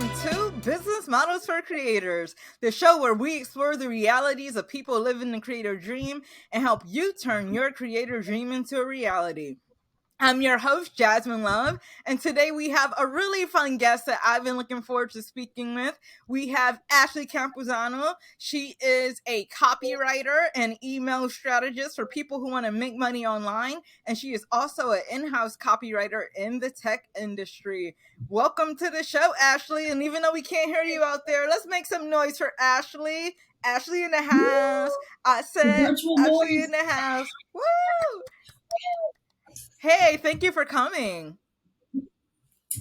Welcome to Business Models for Creators, the show where we explore the realities of people living the creator dream and help you turn your creator dream into a reality. I'm your host, Jasmine Love, and today we have a really fun guest that I've been looking forward to speaking with. We have Ashley Campusano. She is a copywriter and email strategist for people who want to make money online, and she is also an in-house copywriter in the tech industry. Welcome to the show, Ashley, and even though we can't hear you out there, let's make some noise for Ashley. Ashley in the house. I said Ashley in the house. Woo! Hey, thank you for coming.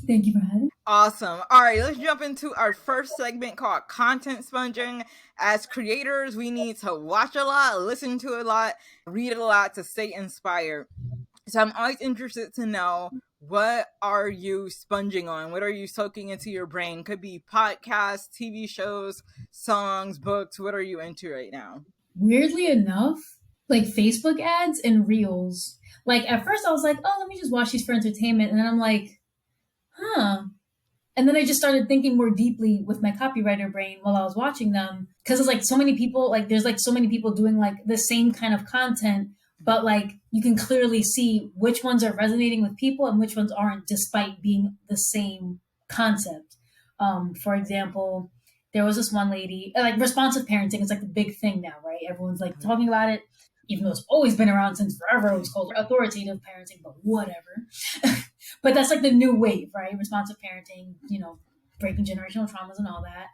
Thank you for having me. Awesome. All right, let's jump into our first segment called content sponging. As creators, we need to watch a lot, listen to a lot, read a lot to stay inspired. So I'm always interested to know, what are you sponging on? What are you soaking into your brain? Could be podcasts, TV shows, songs, books. What are you into right now? Weirdly enough, like Facebook ads and reels. Like at first I was like, oh, let me just watch these for entertainment. And then I'm like, And then I just started thinking more deeply with my copywriter brain while I was watching them. Cause it's like so many people, like there's like so many people doing like the same kind of content, but like you can clearly see which ones are resonating with people and which ones aren't, despite being the same concept. For example, there was this one lady, like responsive parenting is like the big thing now, right? Everyone's like talking about it. Even though it's always been around since forever, it was called authoritative parenting, but whatever. But that's like the new wave, right? Responsive parenting, breaking generational traumas and all that.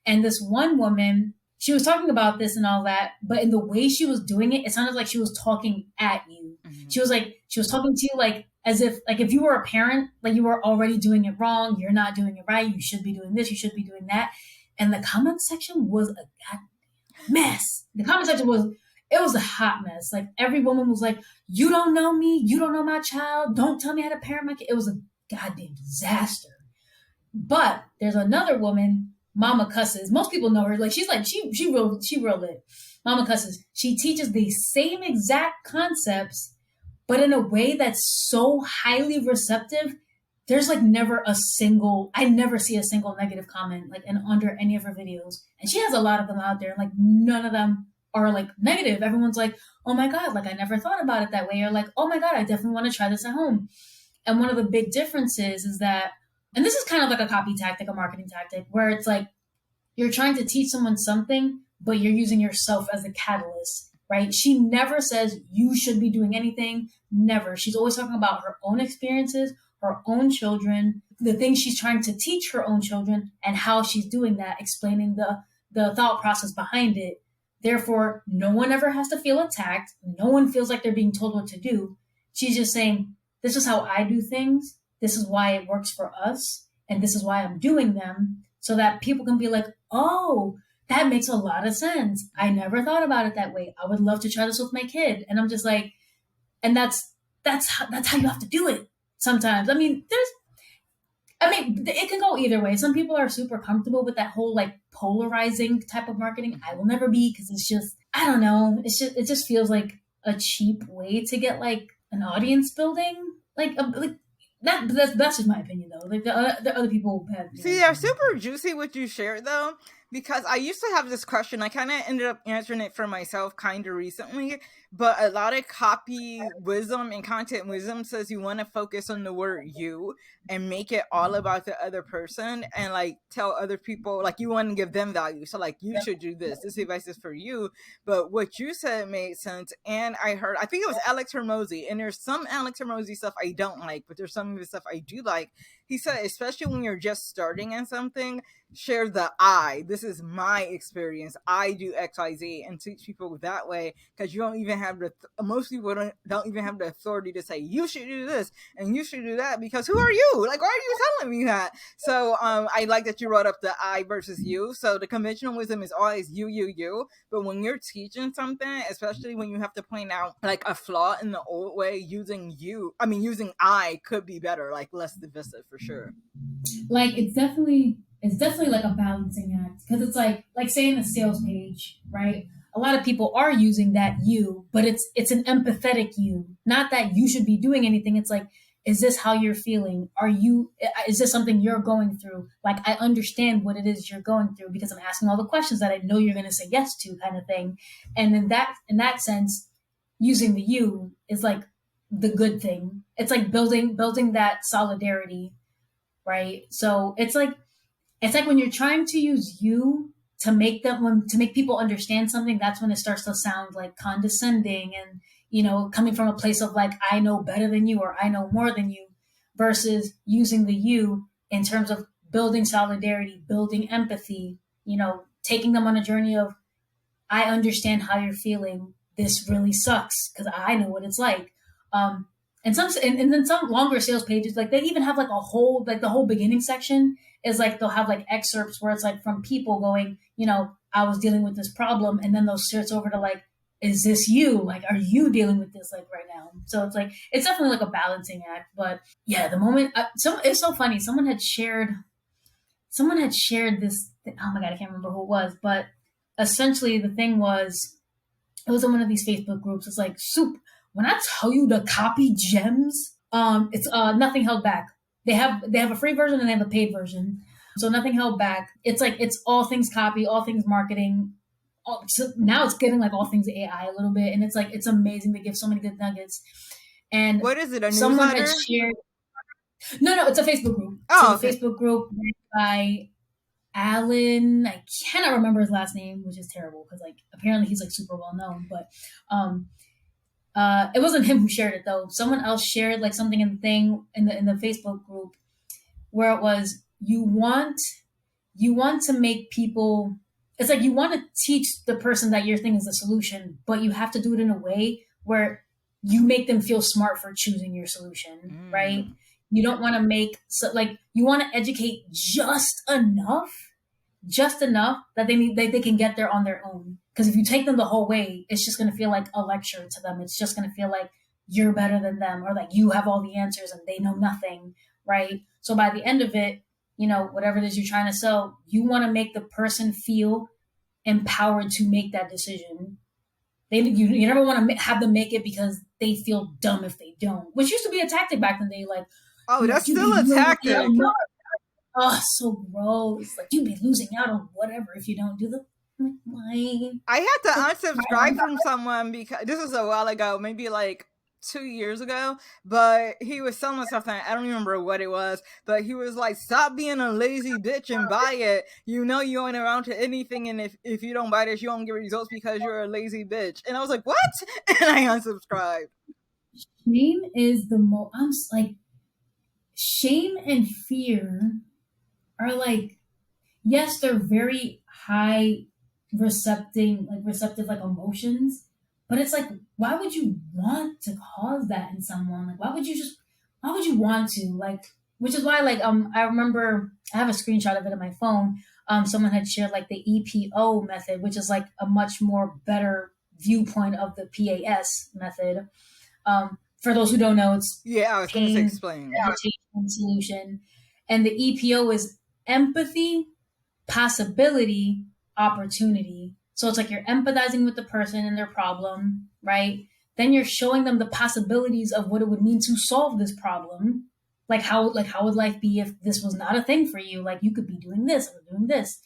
And this one woman, she was talking about this and all that, but in the way she was doing it, it sounded like she was talking at you. Mm-hmm. She was talking to you like as if you were a parent, like you were already doing it wrong. You're not doing it right. You should be doing this. You should be doing that. And the comment section was a goddamn mess. The comment section was a hot mess. Like every woman was like, you don't know me. You don't know my child. Don't tell me how to parent my kid. It was a goddamn disaster. But there's another woman, Mama Cusses. Most people know her. Like she real lit. Mama Cusses. She teaches the same exact concepts, but in a way that's so highly receptive. There's like I never see a single negative comment like under any of her videos. And she has a lot of them out there. Like none of them are like negative. Everyone's like, oh my God, like I never thought about it that way. Or like, oh my God, I definitely want to try this at home. And one of the big differences is that, and this is kind of like a copy tactic, a marketing tactic, where it's like, you're trying to teach someone something, but you're using yourself as the catalyst, right? She never says you should be doing anything. Never. She's always talking about her own experiences, her own children, the things she's trying to teach her own children and how she's doing that, explaining the thought process behind it. Therefore, no one ever has to feel attacked. No one feels like they're being told what to do. She's just saying, this is how I do things. This is why it works for us. And this is why I'm doing them, so that people can be like, oh, that makes a lot of sense. I never thought about it that way. I would love to try this with my kid. And I'm just like, and that's how you have to do it sometimes. I mean, it can go either way. Some people are super comfortable with that whole like polarizing type of marketing. I will never be, because it's just, I don't know. It just feels like a cheap way to get like an audience building. That's just my opinion though. Like the other people have. See, they're super juicy what you shared though, because I used to have this question. I kind of ended up answering it for myself kind of recently, but a lot of copy wisdom and content wisdom says you want to focus on the word you and make it all about the other person, and like tell other people, like you want to give them value. So like, you should do this. This advice is for you. But what you said made sense. And I think it was Alex Hormozy, and there's some Alex Hormozy stuff I don't like, but there's some of the stuff I do like. He said, especially when you're just starting in something, share the this is my experience. I do XYZ, and teach people that way, because you don't even have most people don't even have the authority to say you should do this and you should do that, because who are you? Like, why are you telling me that? So I like that you brought up the I versus you. So the conventional wisdom is always you. But when you're teaching something, especially when you have to point out like a flaw in the old way, using I could be better, like less divisive for sure. Like it's definitely like a balancing act, because it's like saying a sales page, right? A lot of people are using that you, but it's an empathetic you, not that you should be doing anything. It's like, is this how you're feeling? Is this something you're going through? Like, I understand what it is you're going through because I'm asking all the questions that I know you're going to say yes to, kind of thing. And in that sense, using the you is like the good thing. It's like building that solidarity, right? So it's like when you're trying to use you to make people understand something, that's when it starts to sound like condescending and, coming from a place of like, I know better than you or I know more than you, versus using the you in terms of building solidarity, building empathy, taking them on a journey of, I understand how you're feeling. This really sucks because I know what it's like. And then some longer sales pages, like they even have like the whole beginning section is like, they'll have like excerpts where it's like from people going, I was dealing with this problem. And then they'll switch over to like, is this you? Like, are you dealing with this like right now? So it's like, it's definitely like a balancing act. But yeah, the moment, it's so funny. Someone had shared this, oh my God, I can't remember who it was, but essentially the thing was, it was in one of these Facebook groups. It's like, soup. When I tell you the copy gems, it's Nothing Held Back. They have a free version and they have a paid version. So Nothing Held Back. It's like, it's all things copy, all things marketing. So now it's getting like all things AI a little bit, and it's like, it's amazing. They give so many good nuggets. And what is it? A someone newsletter? had shared. No, it's a Facebook group. Oh, okay. A Facebook group by Alan. I cannot remember his last name, which is terrible because like apparently he's like super well known, but it wasn't him who shared it though. Someone else shared like something in the Facebook group where it was, you want to make people, it's like you want to teach the person that your thing is the solution, but you have to do it in a way where you make them feel smart for choosing your solution, right? You don't want to you want to educate just enough that they can get there on their own. Because if you take them the whole way, it's just going to feel like a lecture to them. It's just going to feel like you're better than them, or like you have all the answers and they know nothing, right? So by the end of it, whatever it is you're trying to sell, you want to make the person feel empowered to make that decision. You never want to have them make it because they feel dumb if they don't, which used to be a tactic back in the day. Like, oh, that's still a tactic. Oh, so gross. Like, you'd be losing out on whatever if you don't do the. Like, why? I had to unsubscribe from someone because this was a while ago, maybe like 2 years ago, but he was selling something. I don't remember what it was, but he was like, stop being a lazy bitch and buy it. You ain't around to anything, and if you don't buy this, you don't get results because you're a lazy bitch. And I was like, what? And I unsubscribed. Shame is the most, I'm like, shame and fear are like, yes, they're very high receptive like emotions, but it's like, why would you want to cause that in someone? Like, why would you want to, like, which is why, like, I remember I have a screenshot of it on my phone. Someone had shared like the EPO method, which is like a much more better viewpoint of the PAS method. For those who don't know, it's I was going to explain solution, and the EPO is empathy, possibility, opportunity. So it's like you're empathizing with the person and their problem, right? Then you're showing them the possibilities of what it would mean to solve this problem. Like how would life be if this was not a thing for you? Like, you could be doing this or doing this.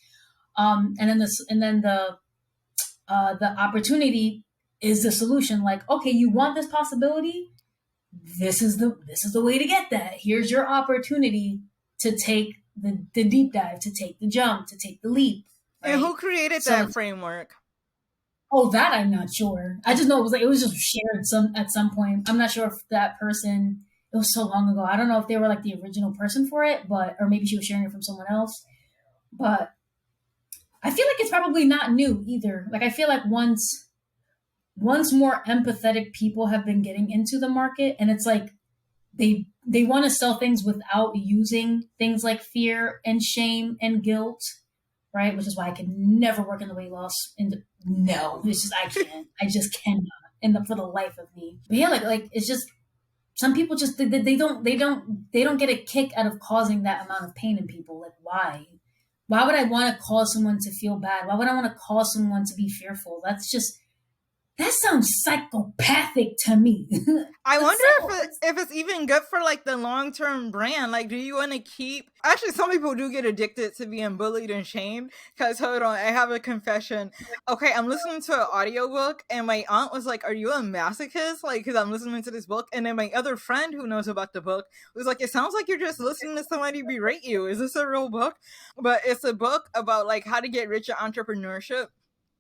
And then the opportunity is the solution. Like, okay, you want this possibility? This is the way to get that. Here's your opportunity to take the deep dive, to take the jump, to take the leap. Right? And who created that framework? Oh, that I'm not sure. I just know it was just shared at some point. I'm not sure if that person, it was so long ago. I don't know if they were like the original person for it, or maybe she was sharing it from someone else. But I feel like it's probably not new either. Like, I feel like once more empathetic people have been getting into the market, and it's like they want to sell things without using things like fear and shame and guilt, right? Which is why I could never work in the weight loss. No, it's just, I can't. I just cannot, for the life of me. But yeah, like it's just, some people just they don't get a kick out of causing that amount of pain in people. Like, why? Why would I want to cause someone to feel bad? Why would I want to cause someone to be fearful? That's just, That sounds psychopathic to me. I wonder if it's even good for like the long-term brand. Like, do you want to keep, actually some people do get addicted to being bullied and shamed. Because hold on, I have a confession. Okay, I'm listening to an audiobook and my aunt was like, are you a masochist? Like, because I'm listening to this book. And then my other friend who knows about the book was like, it sounds like you're just listening to somebody berate you. Is this a real book? But it's a book about like how to get rich in entrepreneurship,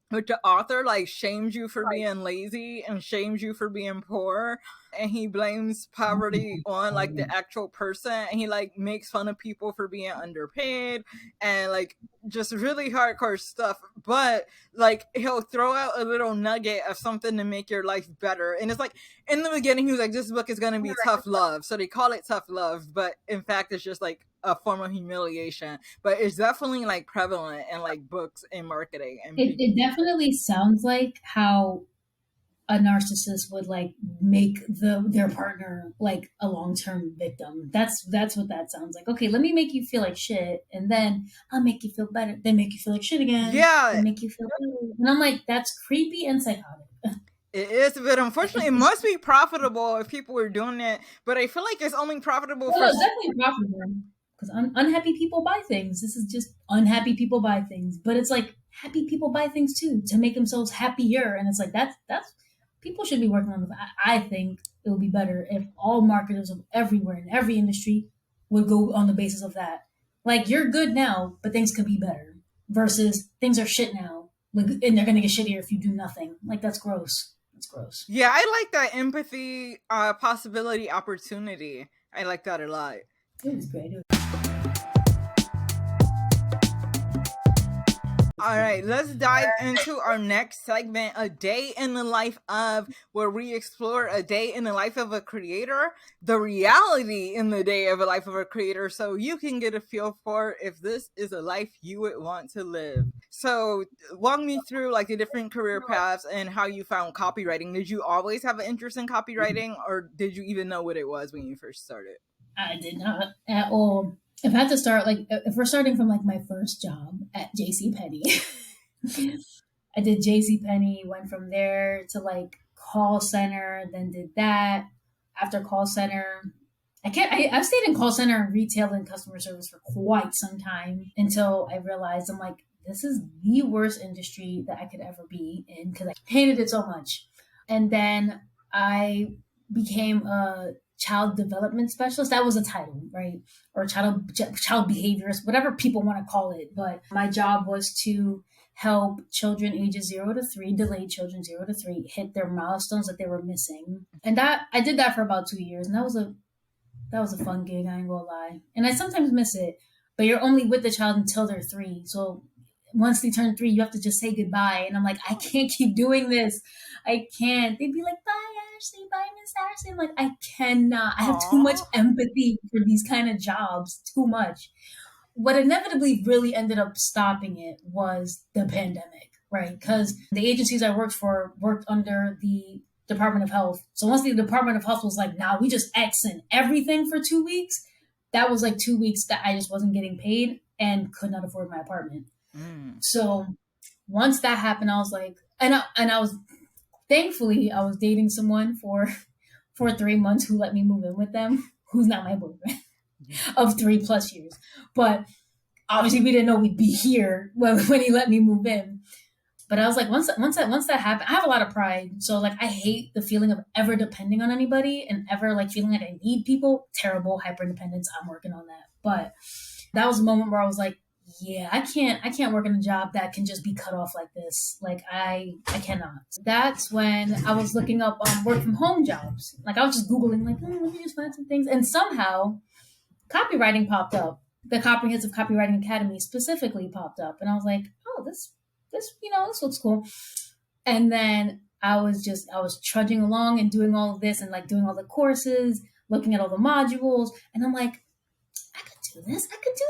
but the author like shames you for being lazy and shames you for being poor, and he blames poverty on like the actual person, and he like makes fun of people for being underpaid and like just really hardcore stuff. But like he'll throw out a little nugget of something to make your life better, and it's like in the beginning he was like, this book is going to be tough love, so they call it tough love, but in fact it's just like a form of humiliation. But it's definitely like prevalent in like books and marketing and It definitely sounds like how a narcissist would like make their partner like a long-term victim. That's what that sounds like. Okay, let me make you feel like shit, and then I'll make you feel better. Then make you feel like shit again. yeah, Then make you feel better. And I'm like, that's creepy and psychotic. it is, but unfortunately, it must be profitable if people are doing it. But I feel like it's only profitable Well, for. it's definitely profitable because unhappy people buy things. This is just unhappy people buy things, but it's like happy people buy things too to make themselves happier, and it's like that's people should be working on this. I think it would be better if all marketers of everywhere in every industry would go on the basis of that. Like you're good now, but things could be better. Versus things are shit now, like, and they're gonna get shittier if you do nothing. Like that's gross. That's gross. Yeah, I like that empathy, possibility, opportunity. I like that a lot. It was great. All right, let's dive into our next segment, a day in the life of, where we explore a day in the life of a creator, the reality in the day of a life of a creator, so you can get a feel for if this is a life you would want to live. So walk me through like the different career paths and how you found copywriting. Did you always have an interest in copywriting, or did you even know what it was when you first started? I did not at all. If I had to start, like, if we're starting from like my first job at JCPenney, I did JCPenney, went from there to like call center, then did that. After call center, I've stayed in call center and retail and customer service for quite some time until I realized I'm like, this is the worst industry that I could ever be in because I hated it so much. And then I became a child development specialist. That was a title, right? Or child behaviorist, whatever people want to call it. But my job was to help children ages 0 to 3, delayed children 0 to 3, hit their milestones that they were missing. And that I did that for about 2 years, and that was a fun gig. I ain't gonna lie. And I sometimes miss it, but you're only with the child until they're 3. So once they turn 3, you have to just say goodbye. And I'm like, I can't keep doing this. I can't. They'd be like, bye, Ashley, bye, Miss Ashley. I'm like, I cannot. I have too much empathy for these kind of jobs, too much. What inevitably really ended up stopping it was the pandemic, right? Because the agencies I worked for worked under the Department of Health. So once the Department of Health was like, nah, we just Xing everything for 2 weeks, that was like 2 weeks that I just wasn't getting paid and could not afford my apartment. So once that happened, I was like, and I was, thankfully, I was dating someone for 3 months who let me move in with them, who's not my boyfriend of 3+ years. But obviously we didn't know we'd be here when he let me move in. But I was like, once that happened, I have a lot of pride. So like, I hate the feeling of ever depending on anybody and ever like feeling like I need people. Terrible hyper-independence. I'm working on that. But that was a moment where I was like, yeah, I can't work in a job that can just be cut off like this. Like I cannot. That's when I was looking up work from home jobs. Like I was just Googling like, let me just find some things. And somehow copywriting popped up. The Comprehensive Copywriting Academy specifically popped up. And I was like, oh, this looks cool. And then I was trudging along and doing all of this and like doing all the courses, looking at all the modules. And I'm like, I could do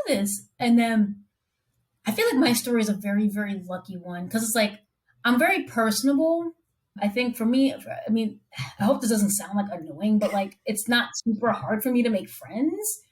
this. And then I feel like my story is a very, very lucky one because it's like, I'm very personable. I think for me, I mean, I hope this doesn't sound like annoying, but like, it's not super hard for me to make friends.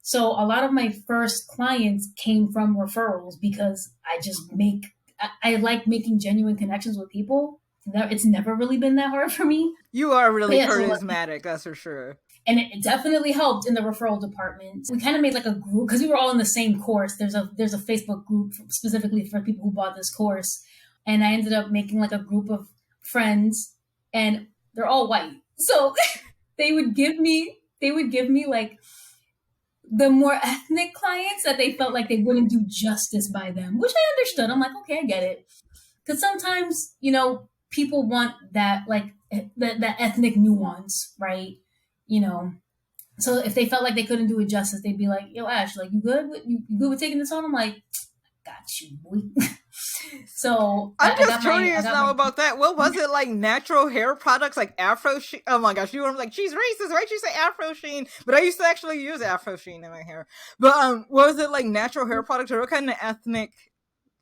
So a lot of my first clients came from referrals because I like making genuine connections with people. It's never really been that hard for me. You are really Yeah, charismatic, that's for sure. And it definitely helped in the referral department. We kind of made like a group because we were all in the same course. There's a Facebook group specifically for people who bought this course, and I ended up making like a group of friends, and they're all white. So they would give me like the more ethnic clients that they felt like they wouldn't do justice by them, which I understood. I'm like, okay, I get it. Because sometimes, people want that, like, that ethnic nuance, right? So if they felt like they couldn't do it justice, they'd be like, yo, Ash, like, you good? You good with taking this on? I'm like, got you, boy. So I'm just curious now about that. What was it, like natural hair products like Afro Sheen? Oh my gosh, you were like, she's racist, right? She said Afro Sheen, but I used to actually use Afro Sheen in my hair. But was it like natural hair products, or what kind of ethnic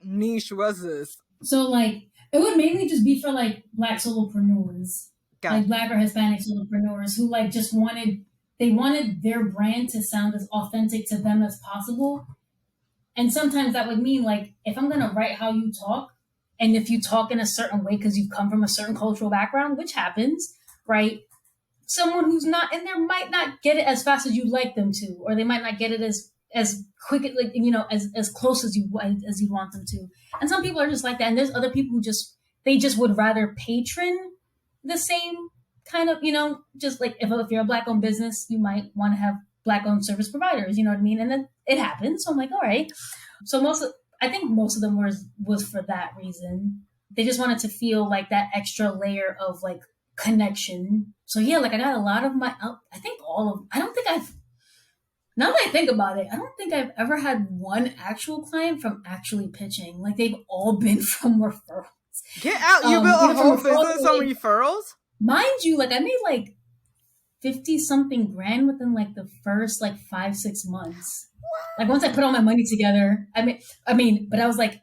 niche was this? So like it would mainly just be for like Black solopreneurs, like Black or Hispanic solopreneurs who like just wanted their brand to sound as authentic to them as possible. And sometimes that would mean like if I'm gonna write how you talk, and if you talk in a certain way because you come from a certain cultural background, which happens, right? Someone who's not in there might not get it as fast as you'd like them to, or they might not get it as quick, like as close as you want them to. And some people are just like that, and there's other people who just would rather patron the same kind of, just like if you're a Black owned business, you might want to have Black owned service providers, you know what I mean? And then it happens. So I'm like, all right. So I think most of them was for that reason. They just wanted to feel like that extra layer of like connection. So yeah, like I got a lot of now that I think about it, I don't think I've ever had one actual client from actually pitching. Like they've all been from referrals. Get out. You built a whole business on referrals? Mind you, like I made like 50 something grand within like the first like 5-6 months. What? Like once I put all my money together, I mean, but I was like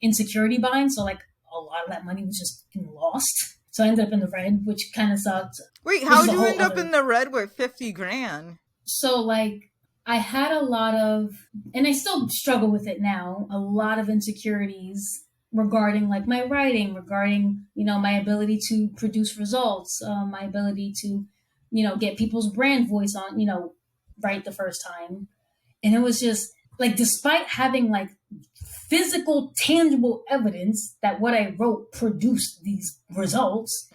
in security buying. So like a lot of that money was just lost. So I ended up in the red, which kind of sucked. Wait, how'd you end up in the red with 50 grand? So like I had a lot of, and I still struggle with it now, a lot of insecurities regarding like my writing, regarding, my ability to produce results, my ability to, get people's brand voice on, right the first time. And it was just like, despite having like physical, tangible evidence that what I wrote produced these results,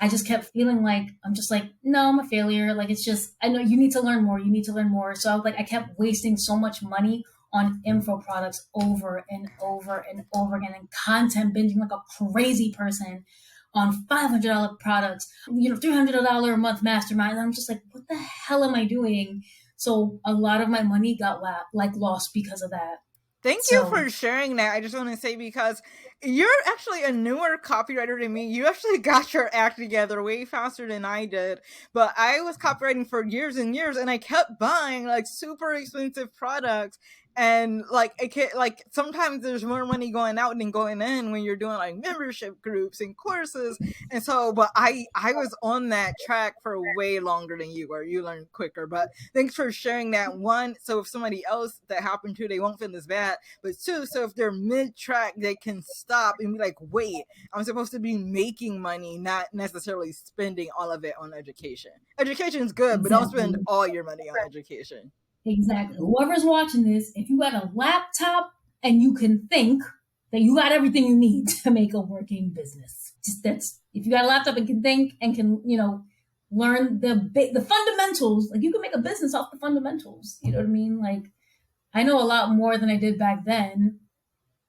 I just kept feeling like, I'm just like, no, I'm a failure. Like, it's just, I know you need to learn more. You need to learn more. So I kept wasting so much money on info products over and over and over again, and content binging like a crazy person on $500 products, $300 a month mastermind. And I'm just like, what the hell am I doing? So a lot of my money got lost because of that. Thank you for sharing that. I just want to say, because you're actually a newer copywriter than me. You actually got your act together way faster than I did. But I was copywriting for years and years, and I kept buying like super expensive products. And like sometimes there's more money going out than going in when you're doing like membership groups and courses. And so, but I was on that track for way longer than you were. You learned quicker. But thanks for sharing that. One, so if somebody else that happened to, they won't feel as bad. But two, so if they're mid-track, they can stop and be like, wait, I'm supposed to be making money, not necessarily spending all of it on education. Education is good, but don't spend all your money on education. Exactly. Whoever's watching this, if you got a laptop and you can think, that you got everything you need to make a working business. If you got a laptop and can think and can, learn the fundamentals, like you can make a business off the fundamentals. You know what I mean? Like I know a lot more than I did back then,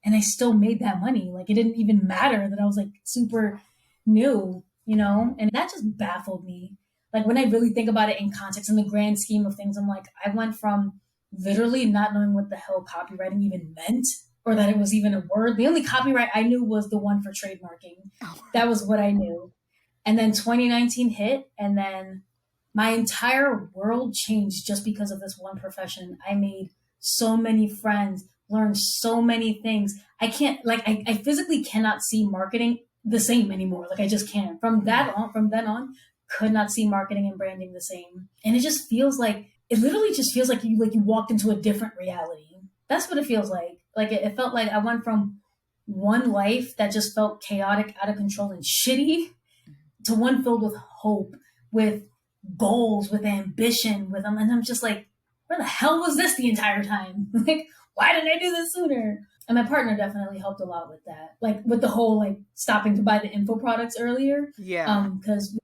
and I still made that money. Like it didn't even matter that I was like super new, and that just baffled me. Like when I really think about it in context, in the grand scheme of things, I'm like, I went from literally not knowing what the hell copywriting even meant, or that it was even a word. The only copyright I knew was the one for trademarking. That was what I knew. And then 2019 hit, and then my entire world changed just because of this one profession. I made so many friends, learned so many things. I physically cannot see marketing the same anymore. Like I just can't. From then on, could not see marketing and branding the same. And it literally just feels like you walked into a different reality. That's what it feels like. Like it felt like I went from one life that just felt chaotic, out of control, and shitty, to one filled with hope, with goals, with ambition, with them. And I'm just like, where the hell was this the entire time? Like, why didn't I do this sooner? And my partner definitely helped a lot with that, like with the whole like stopping to buy the info products earlier. Yeah. Because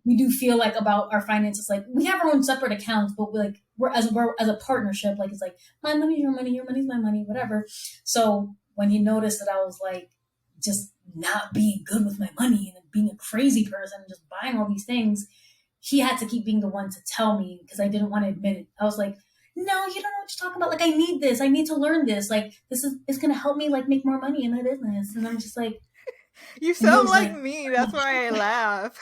we do feel like about our finances, like we have our own separate accounts, but we're as a partnership. Like it's like my money, your money's my money, whatever. So when he noticed that I was like just not being good with my money and being a crazy person, and just buying all these things, he had to keep being the one to tell me because I didn't want to admit it. I was like, no, you don't know what you're talking about. Like, I need this. I need to learn this. Like, it's going to help me like make more money in my business. And I'm just like, you sound like me. That's why I laugh.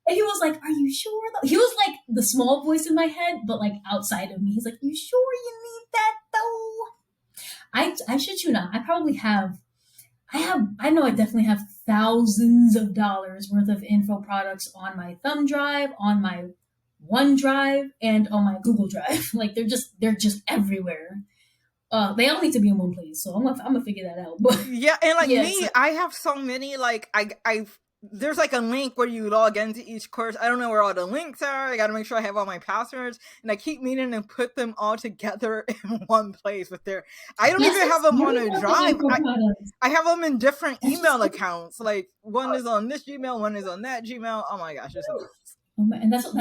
And he was like, are you sure? He was like the small voice in my head, but like outside of me. He's like, you sure you need that though? I shit you not. I know I definitely have thousands of dollars worth of info products on my thumb drive, on my OneDrive, and on my Google Drive. Like they're just everywhere. They all need to be in one place, so I'm gonna figure that out. But yeah, and like me, I have so many. Like I've there's like a link where you log into each course. I don't know where all the links are. I got to make sure I have all my passwords, and I keep meaning to put them all together in one place. With their, I don't even have them on a drive. I have them in different email accounts. Like one is on this Gmail, one is on that Gmail. Oh my gosh, it's nuts. And that's what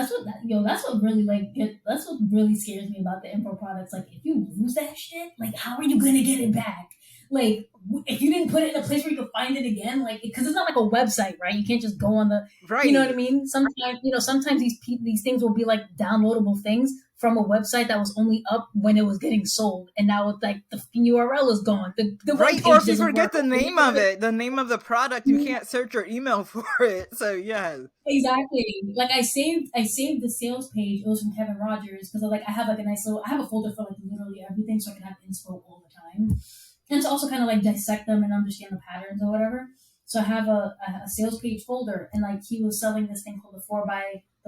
really scares me about the info products. Like if you lose that shit, like how are you gonna get it back? Like if you didn't put it in a place where you can find it again, like because it's not like a website, right? You can't just go on the, right. You know what I mean? Sometimes these things will be like downloadable things from a website that was only up when it was getting sold, and now it's like the URL is gone. The right, or if you forget the name of it, the name of the product, you can't search your email for it. So yeah, exactly. Like I saved the sales page. It was from Kevin Rogers because I have like a nice little, I have a folder for like literally everything, so I can have inspo all the time, and to also kind of like dissect them and understand the patterns or whatever. So I have a sales page folder, and like he was selling this thing called the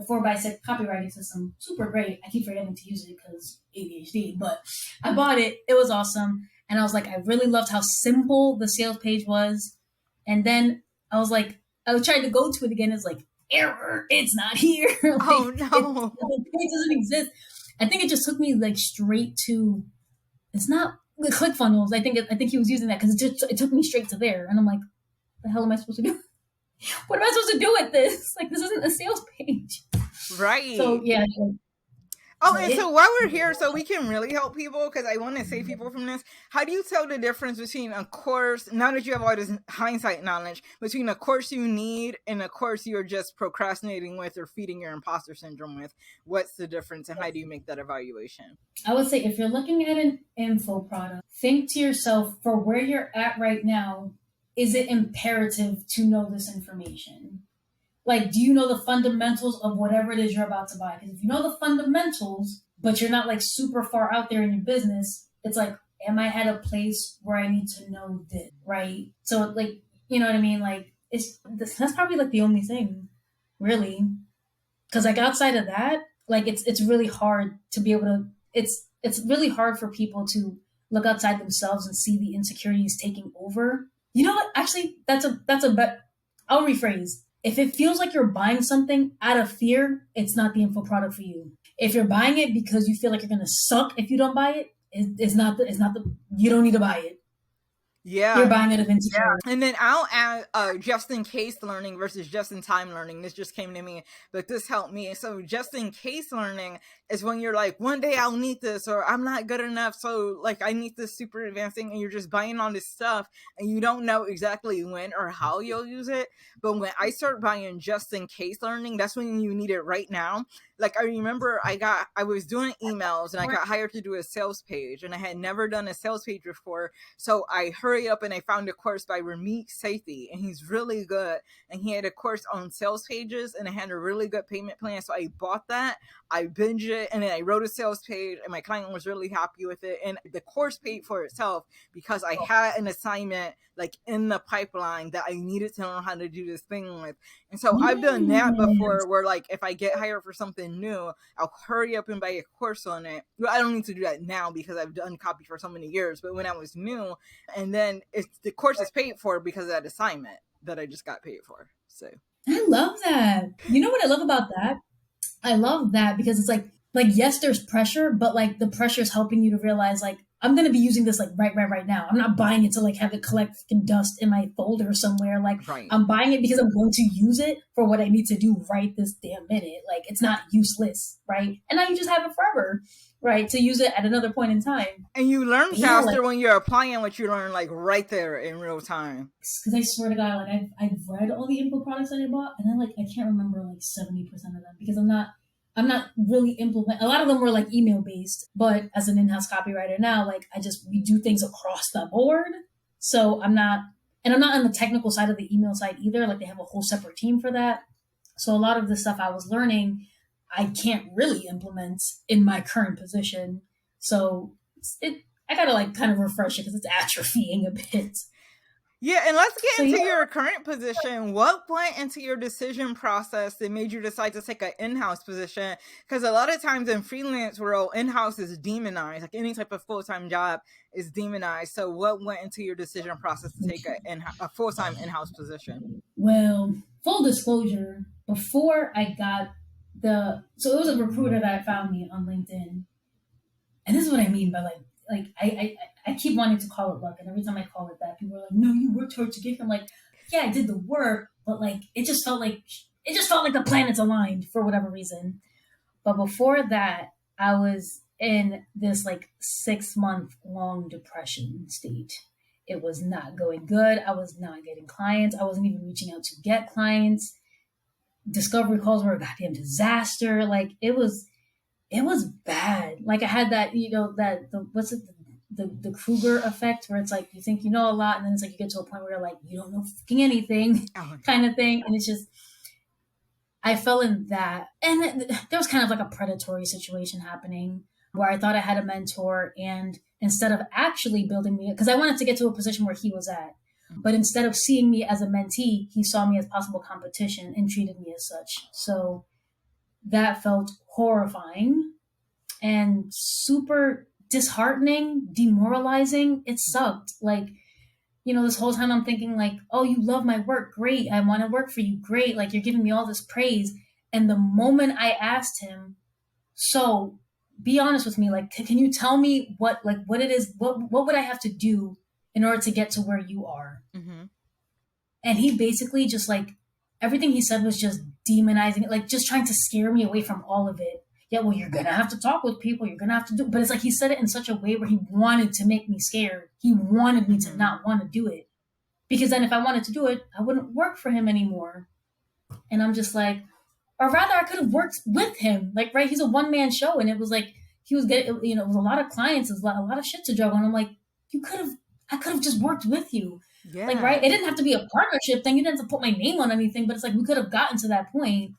4x6 copywriting system. Super great. I keep forgetting to use it because ADHD, but I bought it. It was awesome. And I was like, I really loved how simple the sales page was. And then I was like, I was trying to go to it again. It's like, error, it's not here. Like, oh no. The page doesn't exist. I think it just took me like straight to, it's not the ClickFunnels. I think he was using that because it took me straight to there. And I'm like, what the hell am I supposed to do? What am I supposed to do with this? Like, this isn't a sales page. Right. So, yeah. Oh, and so while we're here, so we can really help people, because I want to save people from this. How do you tell the difference between a course, now that you have all this hindsight knowledge, between a course you need and a course you're just procrastinating with or feeding your imposter syndrome with? What's the difference, and how do you make that evaluation? I would say if you're looking at an info product, think to yourself, for where you're at right now, is it imperative to know this information? Like, do you know the fundamentals of whatever it is you're about to buy? Because if you know the fundamentals, but you're not like super far out there in your business, it's like, am I at a place where I need to know this, right? So like, you know what I mean? Like, that's probably like the only thing, really. Because like outside of that, like it's really hard to be able to. It's really hard for people to look outside themselves and see the insecurities taking over. You know what? Actually, that's a bet. I'll rephrase. If it feels like you're buying something out of fear, it's not the info product for you. If you're buying it because you feel like you're gonna suck if you don't buy it, it's not the. You don't need to buy it. Yeah. You're buying it of insecurity. And then I'll add just in case learning versus just in time learning. This just came to me, but this helped me. So just in case learning is when you're like, one day I'll need this, or I'm not good enough, so like I need this super advanced thing, and you're just buying all this stuff and you don't know exactly when or how you'll use it. But when I start buying just in case learning, that's when you need it right now. Like I remember I was doing emails and I got hired to do a sales page, and I had never done a sales page before. So I hurried up and I found a course by Ramit Sethi, and he's really good. And he had a course on sales pages, and it had a really good payment plan. So I bought that. I binged it. legit. And then I wrote a sales page and my client was really happy with it. And the course paid for itself because I had an assignment like in the pipeline that I needed to learn how to do this thing with. And so I've done that before where like if I get hired for something new, I'll hurry up and buy a course on it. Well, I don't need to do that now because I've done copy for so many years, but when I was new, and then the course is paid for because of that assignment that I just got paid for. So I love that. You know what I love about that? I love that because it's like yes, there's pressure, but like the pressure is helping you to realize like I'm gonna be using this like right now. I'm not buying it to like have it collect fucking dust in my folder somewhere. Like right. I'm buying it because I'm going to use it for what I need to do right this damn minute. Like it's not useless, right? And now you just have it forever, right? To use it at another point in time. And you learn faster when you're applying what you learn like right there in real time. Because I swear to God, like I've read all the info products that I bought, and then like I can't remember like 70% of them because I'm not really implement. A lot of them were like email based, but as an in-house copywriter now, like we do things across the board. So I'm not on the technical side of the email side either. Like they have a whole separate team for that. So a lot of the stuff I was learning, I can't really implement in my current position. So I gotta like kind of refresh it because it's atrophying a bit. Yeah, and let's get into your current position. What went into your decision process that made you decide to take an in-house position? Because a lot of times in freelance world, in-house is demonized. Like any type of full-time job is demonized. So what went into your decision process to take a full-time in-house position? Well, full disclosure, before I got so it was a recruiter that found me on LinkedIn. And this is what I mean by like I keep wanting to call it luck, and every time I call it that, people are like, "No, you worked hard to get here." I'm like, "Yeah, I did the work, but like it just felt like the planets aligned for whatever reason." But before that, I was in this like 6-month long depression state. It was not going good. I was not getting clients. I wasn't even reaching out to get clients. Discovery calls were a goddamn disaster. Like it was bad. Like I had that, the Kruger effect where it's like you think you know a lot and then it's like you get to a point where you're like you don't know fucking anything kind of thing. And it's just I fell in that, and there was kind of like a predatory situation happening where I thought I had a mentor, and instead of actually building me, because I wanted to get to a position where he was at, but instead of seeing me as a mentee, he saw me as possible competition and treated me as such. So that felt horrifying and super disheartening, demoralizing. It sucked. Like, this whole time I'm thinking like, oh, you love my work. Great. I want to work for you. Great. Like you're giving me all this praise. And the moment I asked him, so be honest with me, like, can you tell me what it is? What would I have to do in order to get to where you are? Mm-hmm. And he basically just like, everything he said was just demonizing it, like just trying to scare me away from all of it. Yeah, well, you're going to have to talk with people. You're going to have to do, but it's like he said it in such a way where he wanted to make me scared. He wanted me to not want to do it, because then if I wanted to do it, I wouldn't work for him anymore. And I'm just like, or rather I could have worked with him. Like, right. He's a one-man show. And it was like, he was getting, it was a lot of clients, it was a lot of shit to juggle. And I'm like, I could have just worked with you. Yeah. Like, right. It didn't have to be a partnership thing. You didn't have to put my name on anything, but it's like, we could have gotten to that point.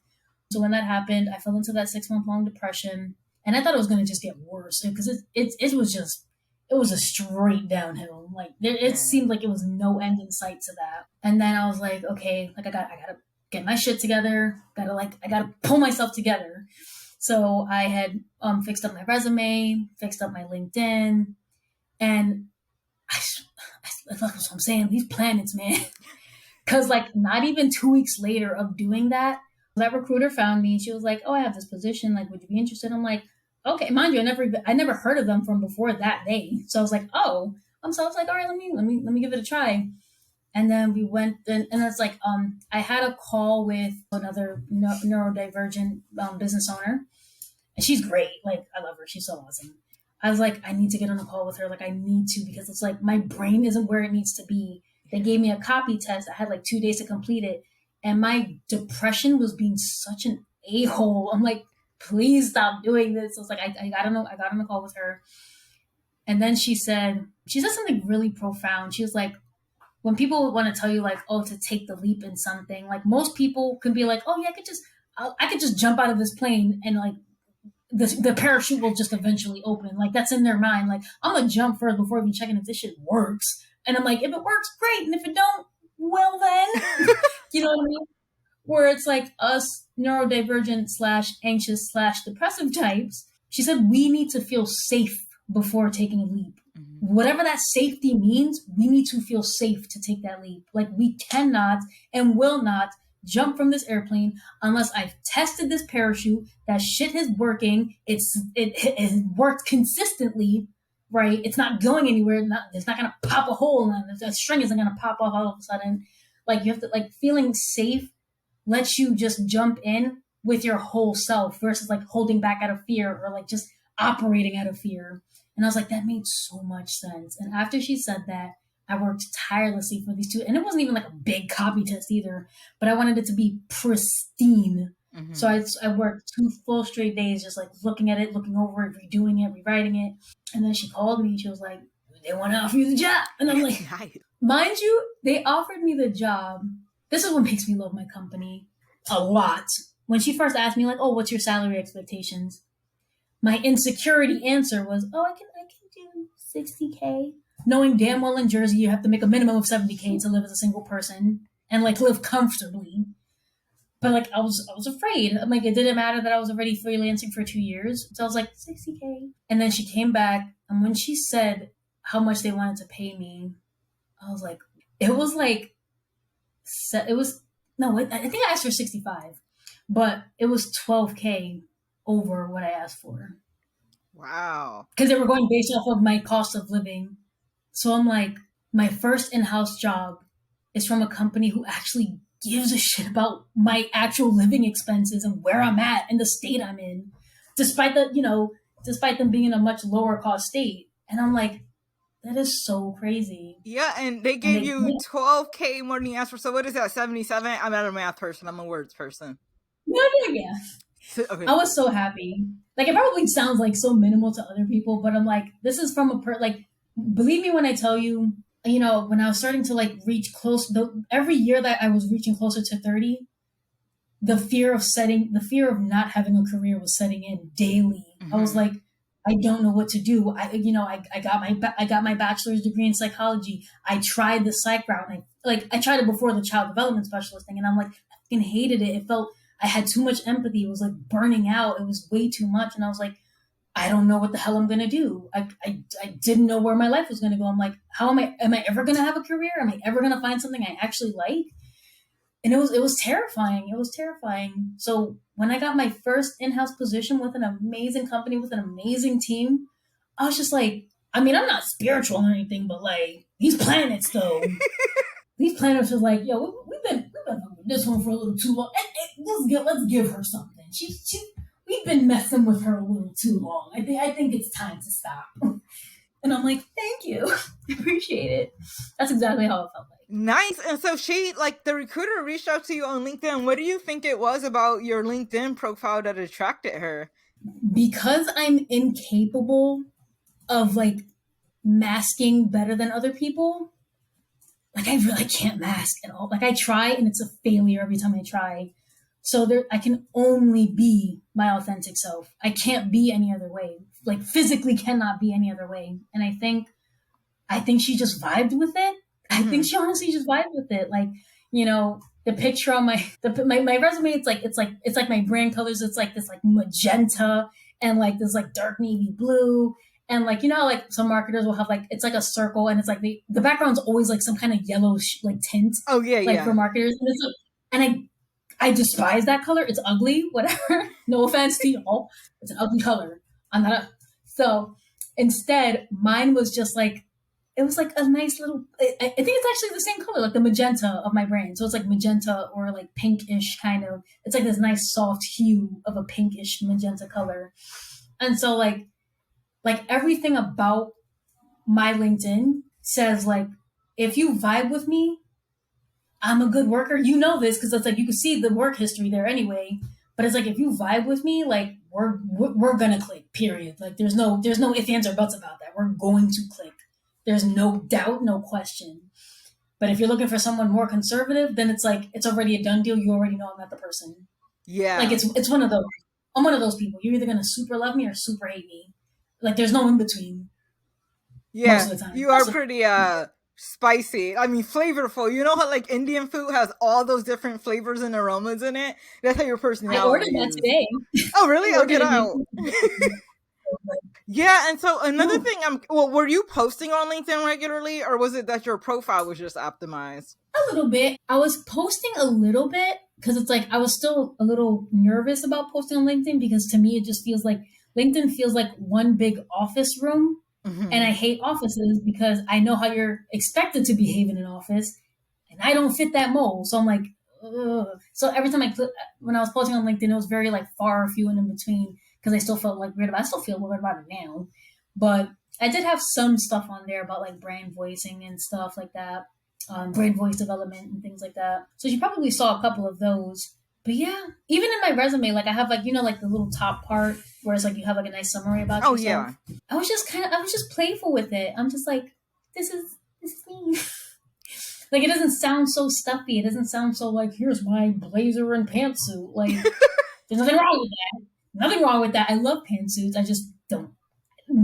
So when that happened, I fell into that 6-month long depression, and I thought it was going to just get worse because it was a straight downhill. Like it seemed like it was no end in sight to that. And then I was like, okay, like I gotta get my shit together. I gotta pull myself together. So I had fixed up my resume, fixed up my LinkedIn, and that's what I'm saying. These planets, man. Because like not even 2 weeks later of doing that recruiter found me. She was like, "Oh, I have this position. Like, would you be interested?" I'm like, "Okay." Mind you, I never heard of them from before that day. So I was like, "Oh," so I was like, "All right, let me give it a try." And then we went, and it's like, I had a call with another neurodivergent business owner, and she's great. Like, I love her. She's so awesome. I was like, I need to get on a call with her. Like, I need to, because it's like my brain isn't where it needs to be. They gave me a copy test. I had like 2 days to complete it. And my depression was being such an a-hole. I'm like, please stop doing this. I was like, I got on a call with her. And then she said something really profound. She was like, when people want to tell you like, oh, to take the leap in something, like most people can be like, oh yeah, I could just jump out of this plane and like the parachute will just eventually open. Like that's in their mind. Like I'm gonna jump first before even checking if this shit works. And I'm like, if it works, great. And if it don't, well then, you know what I mean? Where it's like us neurodivergent / anxious / depressive types. She said we need to feel safe before taking a leap. Whatever that safety means, we need to feel safe to take that leap. Like we cannot and will not jump from this airplane unless I've tested this parachute. That shit is working. It worked consistently, right? It's not going anywhere. It's not gonna pop a hole, and the string isn't gonna pop off all of a sudden. Like you have to like feeling safe lets you just jump in with your whole self versus like holding back out of fear or like just operating out of fear. And I was like, that made so much sense. And after she said that, I worked tirelessly for these 2. And it wasn't even like a big copy test either, but I wanted it to be pristine. Mm-hmm. So I worked 2 full straight days, just like looking at it, looking over it, redoing it, rewriting it. And then she called me and she was like, they want to offer you the job. And I'm like, mind you, they offered me the job. This is what makes me love my company a lot. When she first asked me like, oh, what's your salary expectations? My insecurity answer was, oh, I can do 60K. Knowing damn well in Jersey, you have to make a minimum of 70K to live as a single person and like live comfortably. But like, I was afraid. I'm like, it didn't matter that I was already freelancing for 2 years. So I was like, 60K. And then she came back. And when she said how much they wanted to pay me, I was like, I think I asked for 65, but it was 12K over what I asked for. Wow. Because they were going based off of my cost of living. So I'm like, my first in-house job is from a company who actually gives a shit about my actual living expenses and where I'm at and the state I'm in, despite them being in a much lower cost state. And I'm like, that is so crazy. Yeah, and they gave you 12K more than you asked for. So what is that, 77? I'm not a math person. I'm a words person. Yeah. Okay. I was so happy. Like, it probably sounds like so minimal to other people, but I'm like, this is from believe me when I tell you, when I was starting to like reach close, every year that I was reaching closer to 30, the fear of not having a career was setting in daily. Mm-hmm. I was like, I don't know what to do. I got my bachelor's degree in psychology. I tried the psych route. I tried it before the child development specialist thing, and I'm like, I fucking hated it. It felt I had too much empathy. It was like burning out. It was way too much, and I was like, I don't know what the hell I'm gonna do. I didn't know where my life was gonna go. I'm like, how am I ever gonna have a career? Am I ever gonna find something I actually like? And it was terrifying. It was terrifying. So when I got my first in-house position with an amazing company, with an amazing team, I was just like, I mean, I'm not spiritual or anything, but like these planets though, these planets are like, yo, we've been with this one for a little too long. Let's give her something. We've been messing with her a little too long. I think it's time to stop. And I'm like, thank you. I appreciate it. That's exactly how it felt like. Nice. And so the recruiter reached out to you on LinkedIn. What do you think it was about your LinkedIn profile that attracted her? Because I'm incapable of like masking better than other people. Like I really can't mask at all. Like I try and it's a failure every time I try. So I can only be my authentic self. I can't be any other way. Like physically cannot be any other way. And I think she just vibed with it. I think she honestly just vibed with it. Like, the picture on my resume, it's like my brand colors. It's like this like magenta and like this like dark navy blue. And like, like some marketers will have like, it's like a circle and it's like the background's always like some kind of yellow like tint. Oh yeah. Like for marketers. And it's like, and I despise that color. It's ugly, whatever. No offense to y'all. It's an ugly color. So instead, mine was just like, it was like a nice little, I think it's actually the same color, like the magenta of my brand. So it's like magenta or like pinkish kind of, it's like this nice soft hue of a pinkish magenta color. And so like everything about my LinkedIn says like, if you vibe with me, I'm a good worker. You know this because it's like you can see the work history there anyway. But it's like if you vibe with me, like we're gonna click. Period. Like there's no ifs, ands, or buts about that. We're going to click. There's no doubt, no question. But if you're looking for someone more conservative, then it's like it's already a done deal. You already know I'm not the person. Yeah. Like it's one of those. I'm one of those people. You're either gonna super love me or super hate me. Like there's no in between Yeah, most of the time. you are pretty spicy. I mean, flavorful. You know how like Indian food has all those different flavors and aromas in it? That's how your I ordered personality that is. today. Oh, really? I I'll ordered get Indian out. food. Yeah, and so another Ooh, thing, well, were you posting on LinkedIn regularly, or was it that your profile was just optimized? a little bit. I was posting a little bit because it's like I was still a little nervous about posting on LinkedIn because to me it just feels like LinkedIn feels like one big office room. And I Hmm. hate offices because I know how you're expected to behave in an office, and I don't fit that mold. So I'm like, ugh. So every time when I was posting on LinkedIn, it was very like far, few, and in between because I still felt like weird about. I still feel weird about it now, but I did have some stuff on there about like brand voicing and stuff like that, brand voice development and things like that. So you probably saw a couple of those. But yeah, even in my resume, like I have like like the little top part where it's like you have like a nice summary about Oh, yourself. yeah. I was just playful with it. I'm just like, this is me. Like it doesn't sound so stuffy. It doesn't sound so like here's my blazer and pantsuit. Like there's nothing wrong with that. Nothing wrong with that. I love pantsuits. I just don't.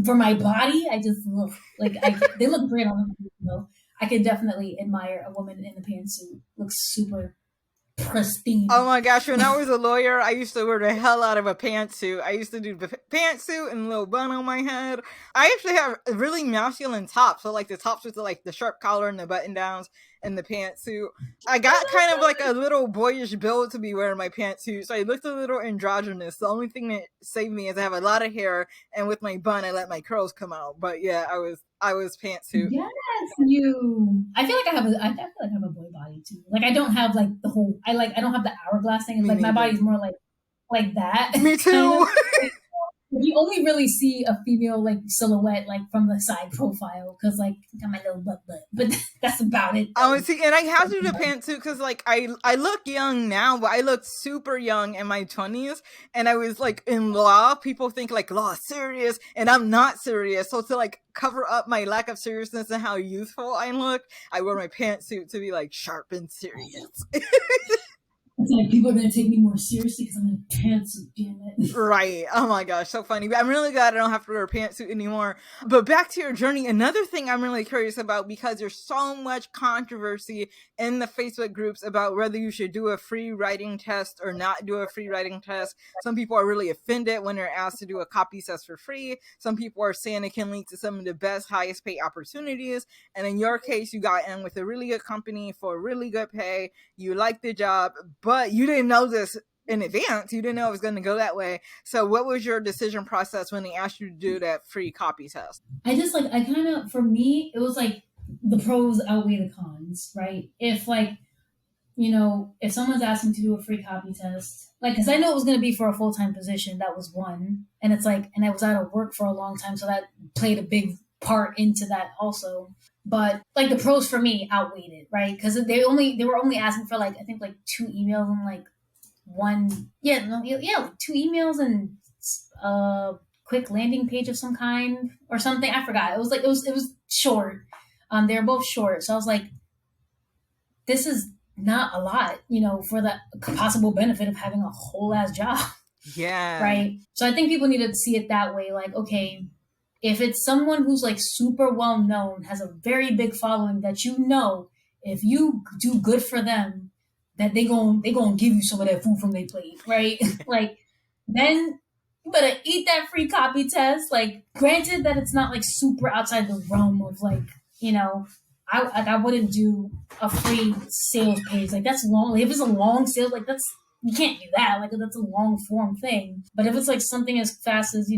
For my body, I just look like they look great on me. Though I could definitely admire a woman in a pantsuit. Looks super Oh pristine. my gosh, when I was a lawyer, I used to wear the hell out of a pantsuit. I used to do the pantsuit and a little bun on my head. I actually have a really masculine tops, so like the tops with like the sharp collar and the button downs and the pantsuit. I got kind of like a little boyish build to be wearing my pantsuit, so I looked a little androgynous. The only thing that saved me is I have a lot of hair, and with my bun, I let my curls come out. But yeah, I was pantsuit. Yes, you. I feel like I feel like I have a boy body too. Like I don't have like the whole. I don't have the hourglass thing. It's Me like my neither. body's more like that Me kind too. of. You only really see a female like silhouette like from the side profile because like I got my little butt, but that's about it though. See, and I have to do the pantsuit because, like, I look young now, but I looked super young in my 20s, and I was like in law. People think like law is serious, and I'm not serious. So to like cover up my lack of seriousness and how youthful I look, I wear my pantsuit to be like sharp and serious. It's like people are gonna take me more seriously because I'm in a pantsuit. Damn it. Right. Oh my gosh, so funny. But I'm really glad I don't have to wear a pantsuit anymore. But back to your journey, another thing I'm really curious about because there's so much controversy in the Facebook groups about whether you should do a free writing test or not do a free writing test. Some people are really offended when they're asked to do a copy test for free. Some people are saying it can lead to some of the best, highest pay opportunities. And in your case, you got in with a really good company for really good pay. You like the job, but you didn't know this in advance. You didn't know it was going to go that way. So what was your decision process when they asked you to do that free copy test? I just like I kind of for me it was like the pros outweigh the cons, right? If like if someone's asking to do a free copy test, like, because I know it was going to be for a full time position, that was one. And it's like, and I was out of work for a long time. So that played a big part into that also. But like the pros for me outweighed it, right? Because they were only asking for like, I think like two emails and like one, yeah, no, yeah, like two emails and a quick landing page of some kind or something. I forgot. It was like, it was short. They were both short. So I was like, this is not a lot, for the possible benefit of having a whole ass job, Yeah. right? So I think people need to see it that way. Like, okay, if it's someone who's like super well known, has a very big following that if you do good for them, that they gonna give you some of that food from their plate, right? Like, then you better eat that free copy test. Like, granted that it's not like super outside the realm of like, I wouldn't do a free sales page. Like that's long. If it's a long sales, like that's you can't do that. Like that's a long form thing. But if it's like something as fast as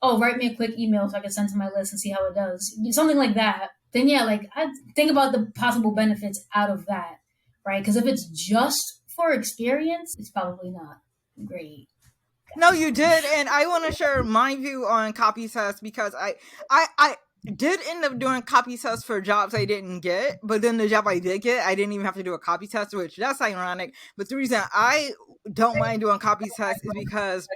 oh, write me a quick email so I can send to my list and see how it does, something like that. Then yeah, like I think about the possible benefits out of that, right? Because if it's just for experience, it's probably not great. No, you did, and I want to share my view on copy tests because I did end up doing copy tests for jobs I didn't get, but then the job I did get, I didn't even have to do a copy test, which that's ironic. But the reason I don't mind doing copy tests is because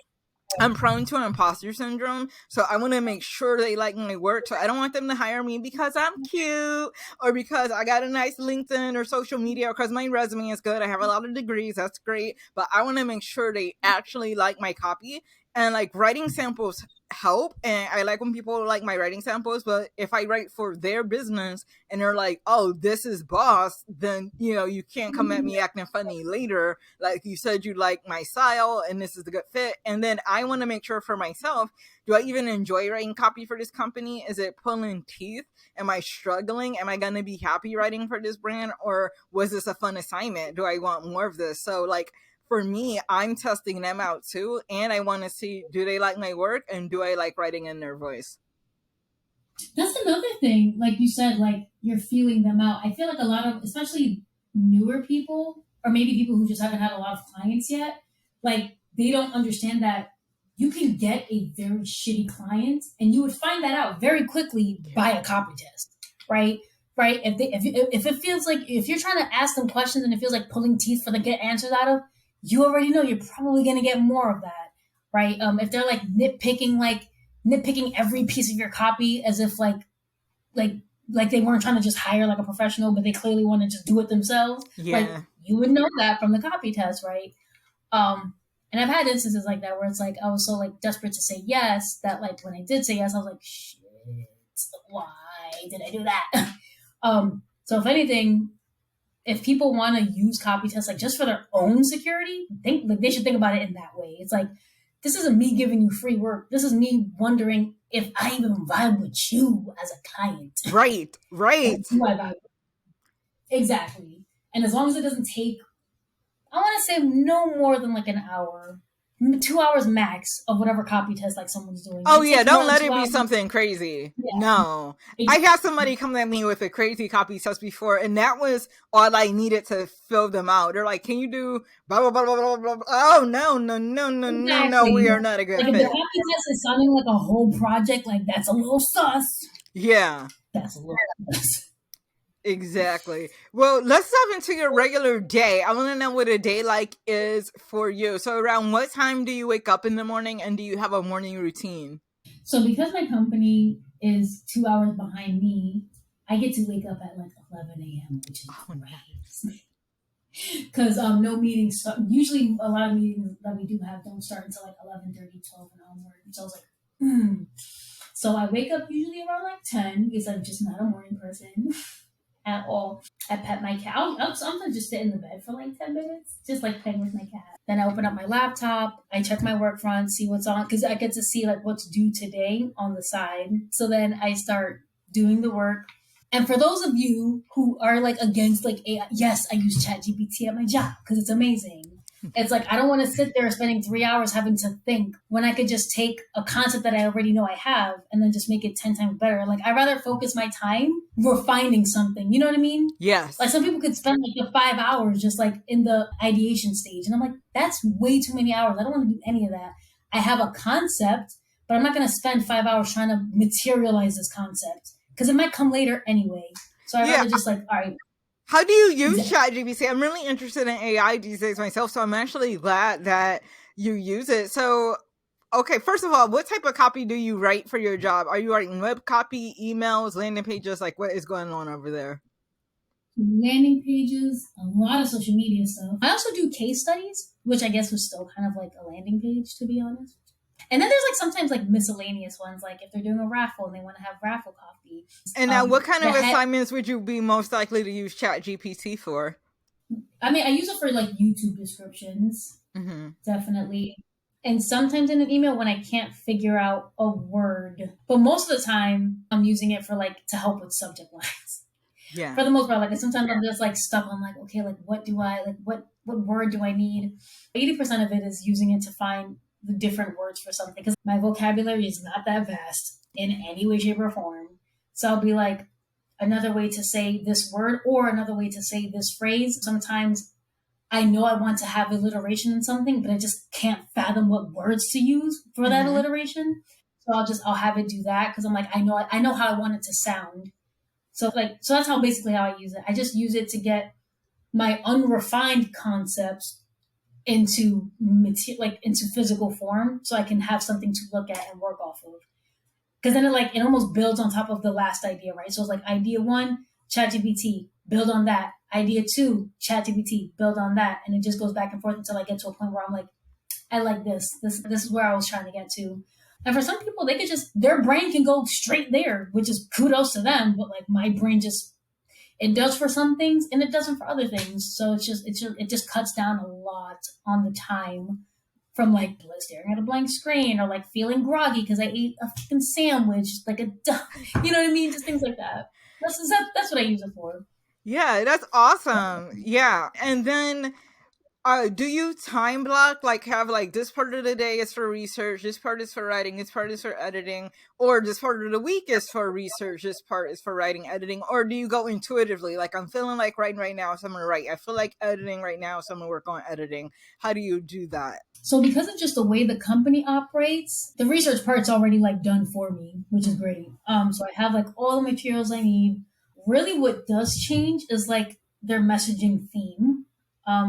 I'm prone to impostor syndrome, so I want to make sure they like my work. So I don't want them to hire me because I'm cute or because I got a nice LinkedIn or social media or because my resume is good. I have a lot of degrees. That's great. But I want to make sure they actually like my copy. And like writing samples help. And I like when people like my writing samples. But if I write for their business and they're like, oh, this is boss, then, you can't come at me acting funny later. Like you said, you like my style and this is the good fit. And then I want to make sure for myself, do I even enjoy writing copy for this company? Is it pulling teeth? Am I struggling? Am I going to be happy writing for this brand? Or was this a fun assignment? Do I want more of this? So like, for me, I'm testing them out too. And I want to see, do they like my work? And do I like writing in their voice? That's another thing. Like you said, like you're feeling them out. I feel like a lot of, especially newer people, or maybe people who just haven't had a lot of clients yet, like they don't understand that you can get a very shitty client and you would find that out very quickly by a copy test, right? Right. If it feels like, if you're trying to ask them questions and it feels like pulling teeth for them to get answers out of, you already know you're probably going to get more of that, right? If they're like nitpicking every piece of your copy as if like they weren't trying to just hire like a professional, but they clearly want to just do it themselves. Yeah. Like you would know that from the copy test, right? And I've had instances like that where it's like I was so like desperate to say yes that like when I did say yes, I was like, shit, why did I do that? So if anything, if people want to use copy tests like just for their own security, they should think about it in that way. It's like, this isn't me giving you free work. This is me wondering if I even vibe with you as a client. Right. Do I vibe? Exactly. And as long as it doesn't take, I want to say no more than like an hour, 2 hours max of whatever copy test like someone's doing. Oh yeah, don't let it be something crazy. Yeah. No. I had somebody come at me with a crazy copy test before, and that was all I needed to fill them out. They're like, can you do blah blah blah blah blah blah? Oh no, exactly. We are not a good fit. If the copy test is sounding like a whole project, like that's a little sus. Yeah. That's a little sus. Exactly. Well, let's dive into your regular day. I want to know what a day like is for you. So around what time do you wake up in the morning, and do you have a morning routine? So because my company is 2 hours behind me, I get to wake up at like 11 a.m., which is nice. Because no meetings start. Usually a lot of meetings that we do have don't start until like 11:30, 12 and onward. So I was like, So I wake up usually around like 10 because I'm just not a morning person at all. I pet my cat. I'll sometimes just sit in the bed for like 10 minutes, just like playing with my cat. Then I open up my laptop. I check my work front, see what's on, because I get to see like what's due today on the side. So then I start doing the work. And for those of you who are like against like AI, yes, I use ChatGPT at my job because it's amazing. It's like, I don't want to sit there spending 3 hours having to think when I could just take a concept that I already know I have and then just make it 10 times better. Like, I'd rather focus my time refining something. You know what I mean? Yes. Like, some people could spend like the 5 hours just like in the ideation stage. And I'm like, that's way too many hours. I don't want to do any of that. I have a concept, but I'm not going to spend 5 hours trying to materialize this concept because it might come later anyway. So I'd rather just like, all right. How do you use ChatGPT? I'm really interested in AI these days myself, so I'm actually glad that you use it. So, okay, first of all, what type of copy do you write for your job? Are you writing web copy, emails, landing pages? Like, what is going on over there? Landing pages, a lot of social media stuff. I also do case studies, which I guess was still kind of like a landing page, to be honest. And then there's like sometimes like miscellaneous ones, like if they're doing a raffle and they want to have raffle copy. And now what kind of assignments would you be most likely to use ChatGPT for? I mean, I use it for like YouTube descriptions, definitely. And sometimes in an email when I can't figure out a word. But most of the time I'm using it for like to help with subject lines. Yeah. For the most part, like sometimes I'm just like stuck on like, okay, like what word do I need? 80% of it is using it to find the different words for something because my vocabulary is not that vast in any way, shape, or form. So I'll be like, another way to say this word or another way to say this phrase. Sometimes I know I want to have alliteration in something, but I just can't fathom what words to use for that alliteration. So I'll have it do that because I'm like, I know how I want it to sound. So that's basically how I use it. I just use it to get my unrefined concepts into into physical form, so I can have something to look at and work off of. Because then it almost builds on top of the last idea, right? So it's like idea one, ChatGPT, build on that. Idea two, ChatGPT, build on that, and it just goes back and forth until I get to a point where I'm like, I like this. This is where I was trying to get to. And for some people, they could just, their brain can go straight there, which is kudos to them. But like my brain just, it does for some things and it doesn't for other things. So it just cuts down a lot on the time from like staring at a blank screen or like feeling groggy because I ate a fucking sandwich, like you know what I mean? Just things like that. That's what I use it for. Yeah, that's awesome. Yeah. And then do you time block, like have like this part of the day is for research, this part is for writing, this part is for editing, or this part of the week is for research, this part is for writing, editing, or do you go intuitively? Like I'm feeling like writing right now, so I'm gonna write. I feel like editing right now, so I'm gonna work on editing. How do you do that? So because of just the way the company operates, the research part's already like done for me, which is great. So I have like all the materials I need. Really what does change is like their messaging theme.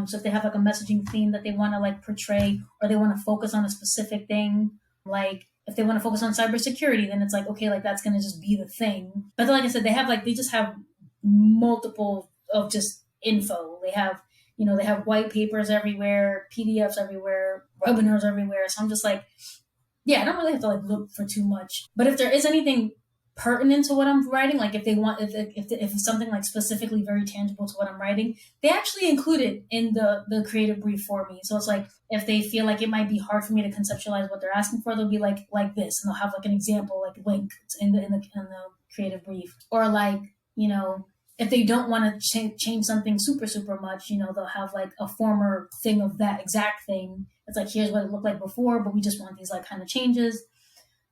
So if they have like a messaging theme that they want to like portray, or they want to focus on a specific thing, like if they want to focus on cybersecurity, then it's like, okay, like that's going to just be the thing. But then, like I said, they just have multiple of just info. They have, they have white papers everywhere, PDFs everywhere, webinars everywhere. So I'm just like, yeah, I don't really have to like look for too much. But if there is anything pertinent to what I'm writing, like if they want, if it's something like specifically very tangible to what I'm writing, they actually include it in the creative brief for me. So it's like if they feel like it might be hard for me to conceptualize what they're asking for, they'll be like this, and they'll have like an example like link in the creative brief, or like if they don't want to change something super much, they'll have like a former thing of that exact thing. It's like, here's what it looked like before, but we just want these like kind of changes,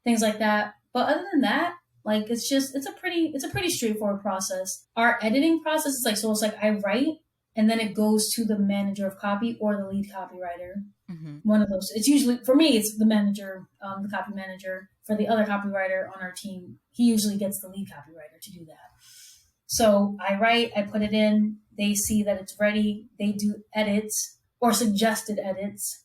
things like that. But other than that, like it's a pretty straightforward process. Our editing process is like, so it's like I write and then it goes to the manager of copy or the lead copywriter. Mm-hmm. One of those. It's usually, for me, it's the manager, the copy manager. For the other copywriter on our team, he usually gets the lead copywriter to do that. So I write, I put it in, they see that it's ready, they do edits or suggested edits.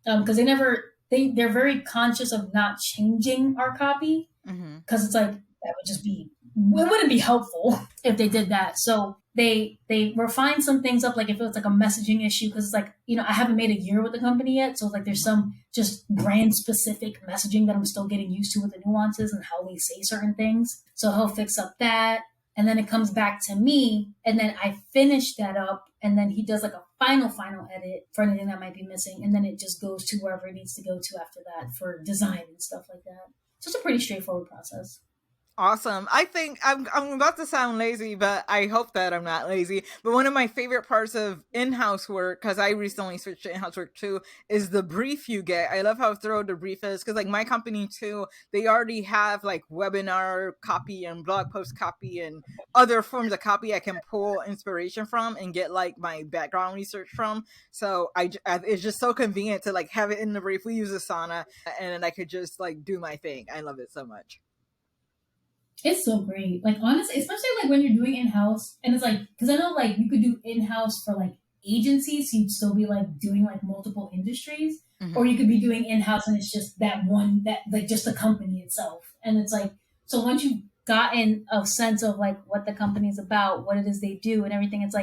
Because they're very conscious of not changing our copy. Because it's like, that would just be, it wouldn't be helpful if they did that. So they refine some things up, like if it was like a messaging issue, because it's like, I haven't made a year with the company yet. So like there's some just brand specific messaging that I'm still getting used to with the nuances and how we say certain things. So he'll fix up that. And then it comes back to me, and then I finish that up, and then he does like a final edit for anything that might be missing. And then it just goes to wherever it needs to go to after that for design and stuff like that. So it's a pretty straightforward process. Awesome. I think I'm about to sound lazy, but I hope that I'm not lazy. But one of my favorite parts of in-house work, because I recently switched to in-house work too, is the brief you get. I love how thorough the brief is, because like my company too, they already have like webinar copy and blog post copy and other forms of copy I can pull inspiration from and get like my background research from. So it's just so convenient to like have it in the brief. We use Asana, and then I could just like do my thing. I love it so much. It's so great. Like, honestly, especially like when you're doing in-house, and it's like, because I know like you could do in-house for like agencies, so you'd still be like doing like multiple industries, or you could be doing in-house and it's just that one, that like just the company itself. And it's like, so once you've gotten a sense of like what the company is about, what it is they do and everything, it's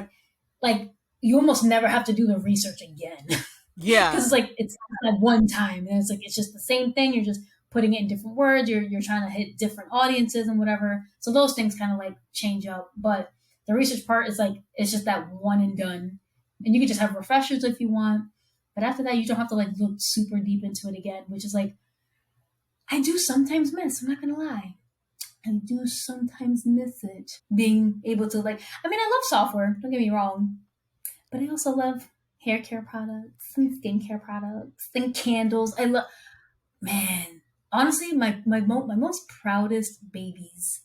like you almost never have to do the research again. Yeah. Because it's like, it's like one time, and it's like, it's just the same thing. You're just putting it in different words, you're trying to hit different audiences and whatever. So those things kind of like change up. But the research part is like, it's just that one and done. And you can just have refreshers if you want. But after that, you don't have to like look super deep into it again, which is like, I do sometimes miss, I'm not going to lie. I do sometimes miss it. Being able to like, I mean, I love software, don't get me wrong. But I also love hair care products and skincare products and candles. Man, honestly, my most proudest babies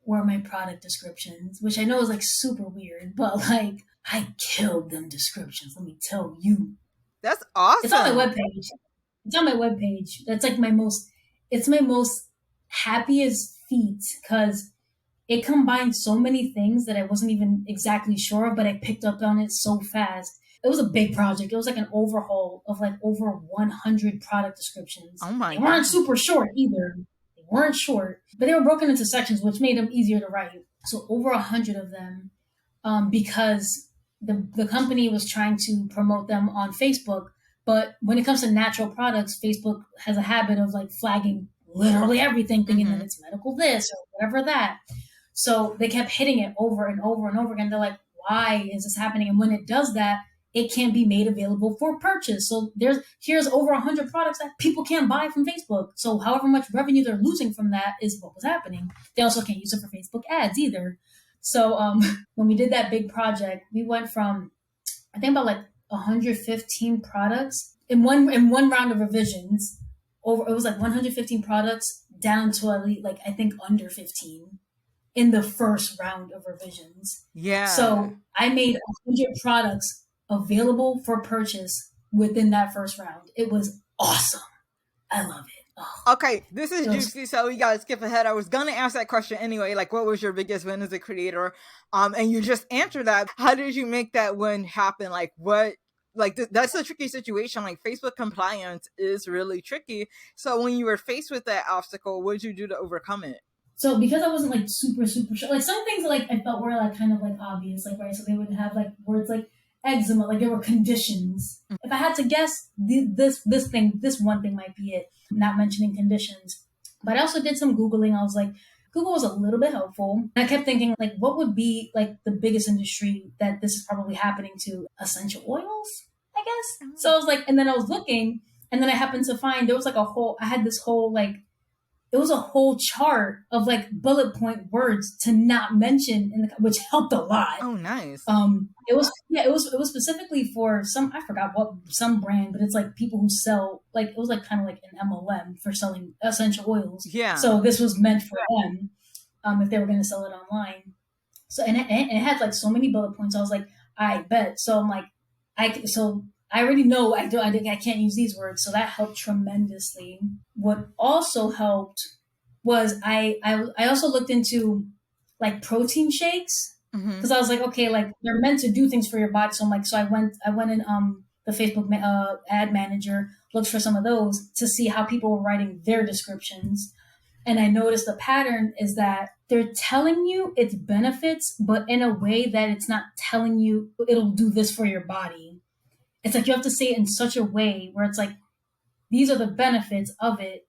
were my product descriptions, which I know is like super weird, but like I killed them descriptions. Let me tell you. That's awesome. It's on my webpage. It's on my webpage. That's like it's my most happiest feat, because it combined so many things that I wasn't even exactly sure of, but I picked up on it so fast. it was a big project. It was like an overhaul of like over 100 product descriptions. Oh my They weren't God. super short either. They weren't short, but they were broken into sections, which made them easier to write. So over 100 of them, because the company was trying to promote them on Facebook. But when it comes to natural products, Facebook has a habit of like flagging literally everything, thinking that it's medical this or whatever that. So they kept hitting it over and over and over again. They're like, why is this happening? And when it does that, it can be made available for purchase. So here's over 100 products that people can't buy from Facebook. So however much revenue they're losing from that is what was happening. They also can't use it for Facebook ads either. So when we did that big project, we went from, I think, about like 115 products in one round of revisions. It was like 115 products down to at least like I think under 15 in the first round of revisions. Yeah. So I made 100 products available for purchase within that first round. It was awesome. I love it. Oh. Okay, this is juicy, so we gotta skip ahead. I was gonna ask that question anyway, like what was your biggest win as a creator? And you just answered that. How did you make that win happen? Like what? Like that's a tricky situation. Like Facebook compliance is really tricky. So when you were faced with that obstacle, what did you do to overcome it? So because I wasn't like super sure, like some things like I felt were like kind of like obvious, like right. So they would have like words like eczema, like there were conditions. If I had to guess, this one thing might be it. Not mentioning conditions, but I also did some Googling. I was like, Google was a little bit helpful. And I kept thinking like, what would be like the biggest industry that this is probably happening to? Essential oils, I guess. So I was like, and then I was looking, and then I happened to find there was like I had this whole like, it was a whole chart of like bullet point words to not mention which helped a lot. Oh, nice. It was specifically for some brand, but it's like people who sell like, it was like kind of like an MLM for selling essential oils. Yeah. So this was meant for them, if they were going to sell it online. So, and it had like so many bullet points. I was like, I bet. So I'm like, I already know I can't use these words. So that helped tremendously. What also helped was I also looked into like protein shakes, because I was like, okay, like they're meant to do things for your body. So I'm like, so I went in the Facebook ad manager, looked for some of those to see how people were writing their descriptions. And I noticed the pattern is that they're telling you its benefits, but in a way that it's not telling you it'll do this for your body. It's like you have to say it in such a way where it's like, these are the benefits of it,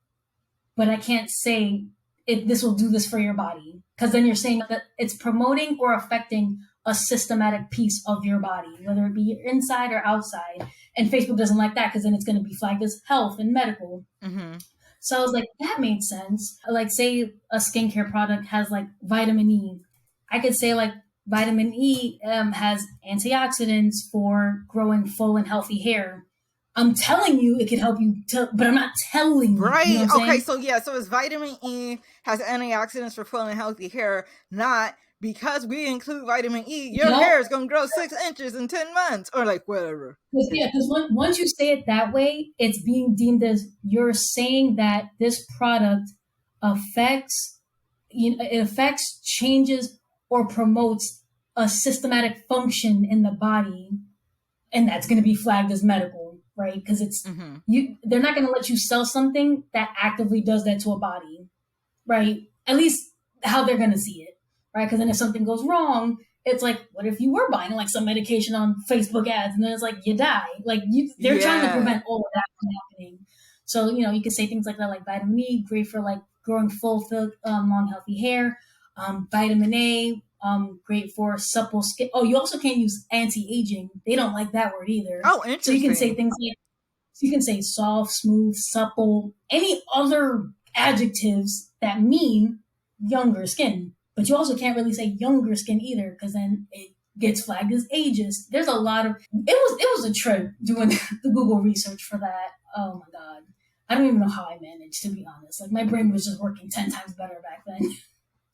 but I can't say this will do this for your body. Because then you're saying that it's promoting or affecting a systematic piece of your body, whether it be your inside or outside. And Facebook doesn't like that because then it's going to be flagged as health and medical. So I was like, that made sense. Like say a skincare product has like vitamin E. I could say like, vitamin E has antioxidants for growing full and healthy hair. I'm telling you it could help you, but I'm not telling you. Right. You know what I'm okay. saying? So it's vitamin E has antioxidants for full and healthy hair, not because we include vitamin E, your hair is going to grow 6 inches in 10 months or like whatever. Because once you say it that way, it's being deemed as you're saying that this product affects, it affects, changes, or promotes a systematic function in the body, and that's going to be flagged as medical, right? Because it's they're not going to let you sell something that actively does that to a body, right? At least how they're going to see it, right? Because then if something goes wrong, it's like, what if you were buying like some medication on Facebook ads, and then it's like you die? Like they're trying to prevent all of that from happening. So you can say things like that, like vitamin E, great for like growing full, long, healthy hair. Vitamin A, great for supple skin. Oh, you also can't use anti-aging. They don't like that word either. Oh, interesting. So you can say things like, you can say soft, smooth, supple, any other adjectives that mean younger skin. But you also can't really say younger skin either, because then it gets flagged as ageist. There's a lot of, it was a trip doing the Google research for that. Oh my God. I don't even know how I managed, to be honest. Like my brain was just working 10 times better back then.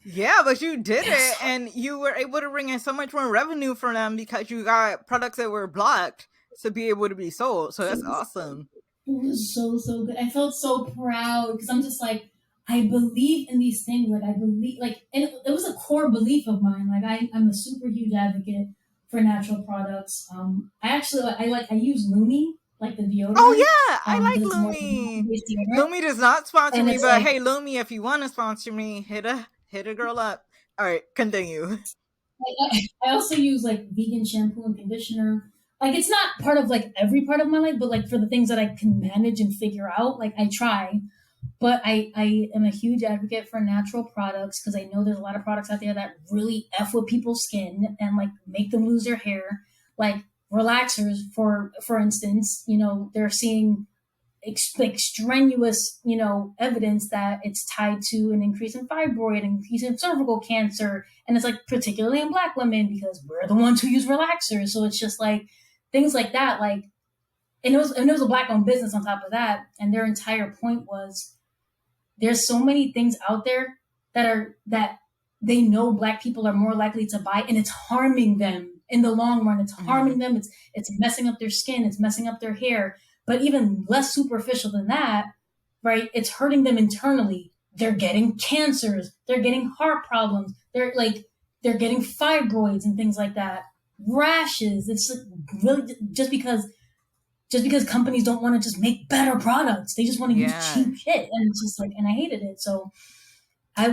Yeah, but you did it, and you were able to bring in so much more revenue for them because you got products that were blocked to be able to be sold. So that's awesome. It was so good. I felt so proud because I'm just like, I believe in these things. Like I believe, like, and it was a core belief of mine. Like I'm a super huge advocate for natural products. I use Lumi, like the deodorant. Oh yeah, I like because it's more Lumi. based deodorant. Lumi does not sponsor And me, it's but like hey, Lumi, if you want to sponsor me, hit a girl up. All right, continue. I also use like vegan shampoo and conditioner. Like it's not part of like every part of my life, but like for the things that I can manage and figure out, like I try. But I am a huge advocate for natural products because I know there's a lot of products out there that really F with people's skin and like make them lose their hair. Like relaxers, for instance, they're seeing like strenuous, evidence that it's tied to an increase in fibroid, an increase in cervical cancer, and it's like particularly in Black women because we're the ones who use relaxers. So it's just like things like that, like, and it was a Black-owned business on top of that, and their entire point was there's so many things out there that they know Black people are more likely to buy, and it's harming them in the long run. It's harming them. It's messing up their skin. It's messing up their hair. But even less superficial than that, right? It's hurting them internally. They're getting cancers. They're getting heart problems. They're getting fibroids and things like that. Rashes. It's like really just because companies don't want to just make better products. They just want to use cheap shit. And it's just like, and I hated it. So I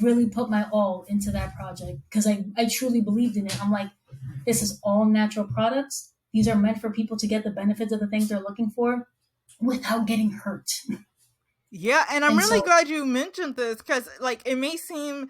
really put my all into that project because I truly believed in it. I'm like, this is all natural products. These are meant for people to get the benefits of the things they're looking for without getting hurt. Yeah, and I'm really glad you mentioned this because, like, it may seem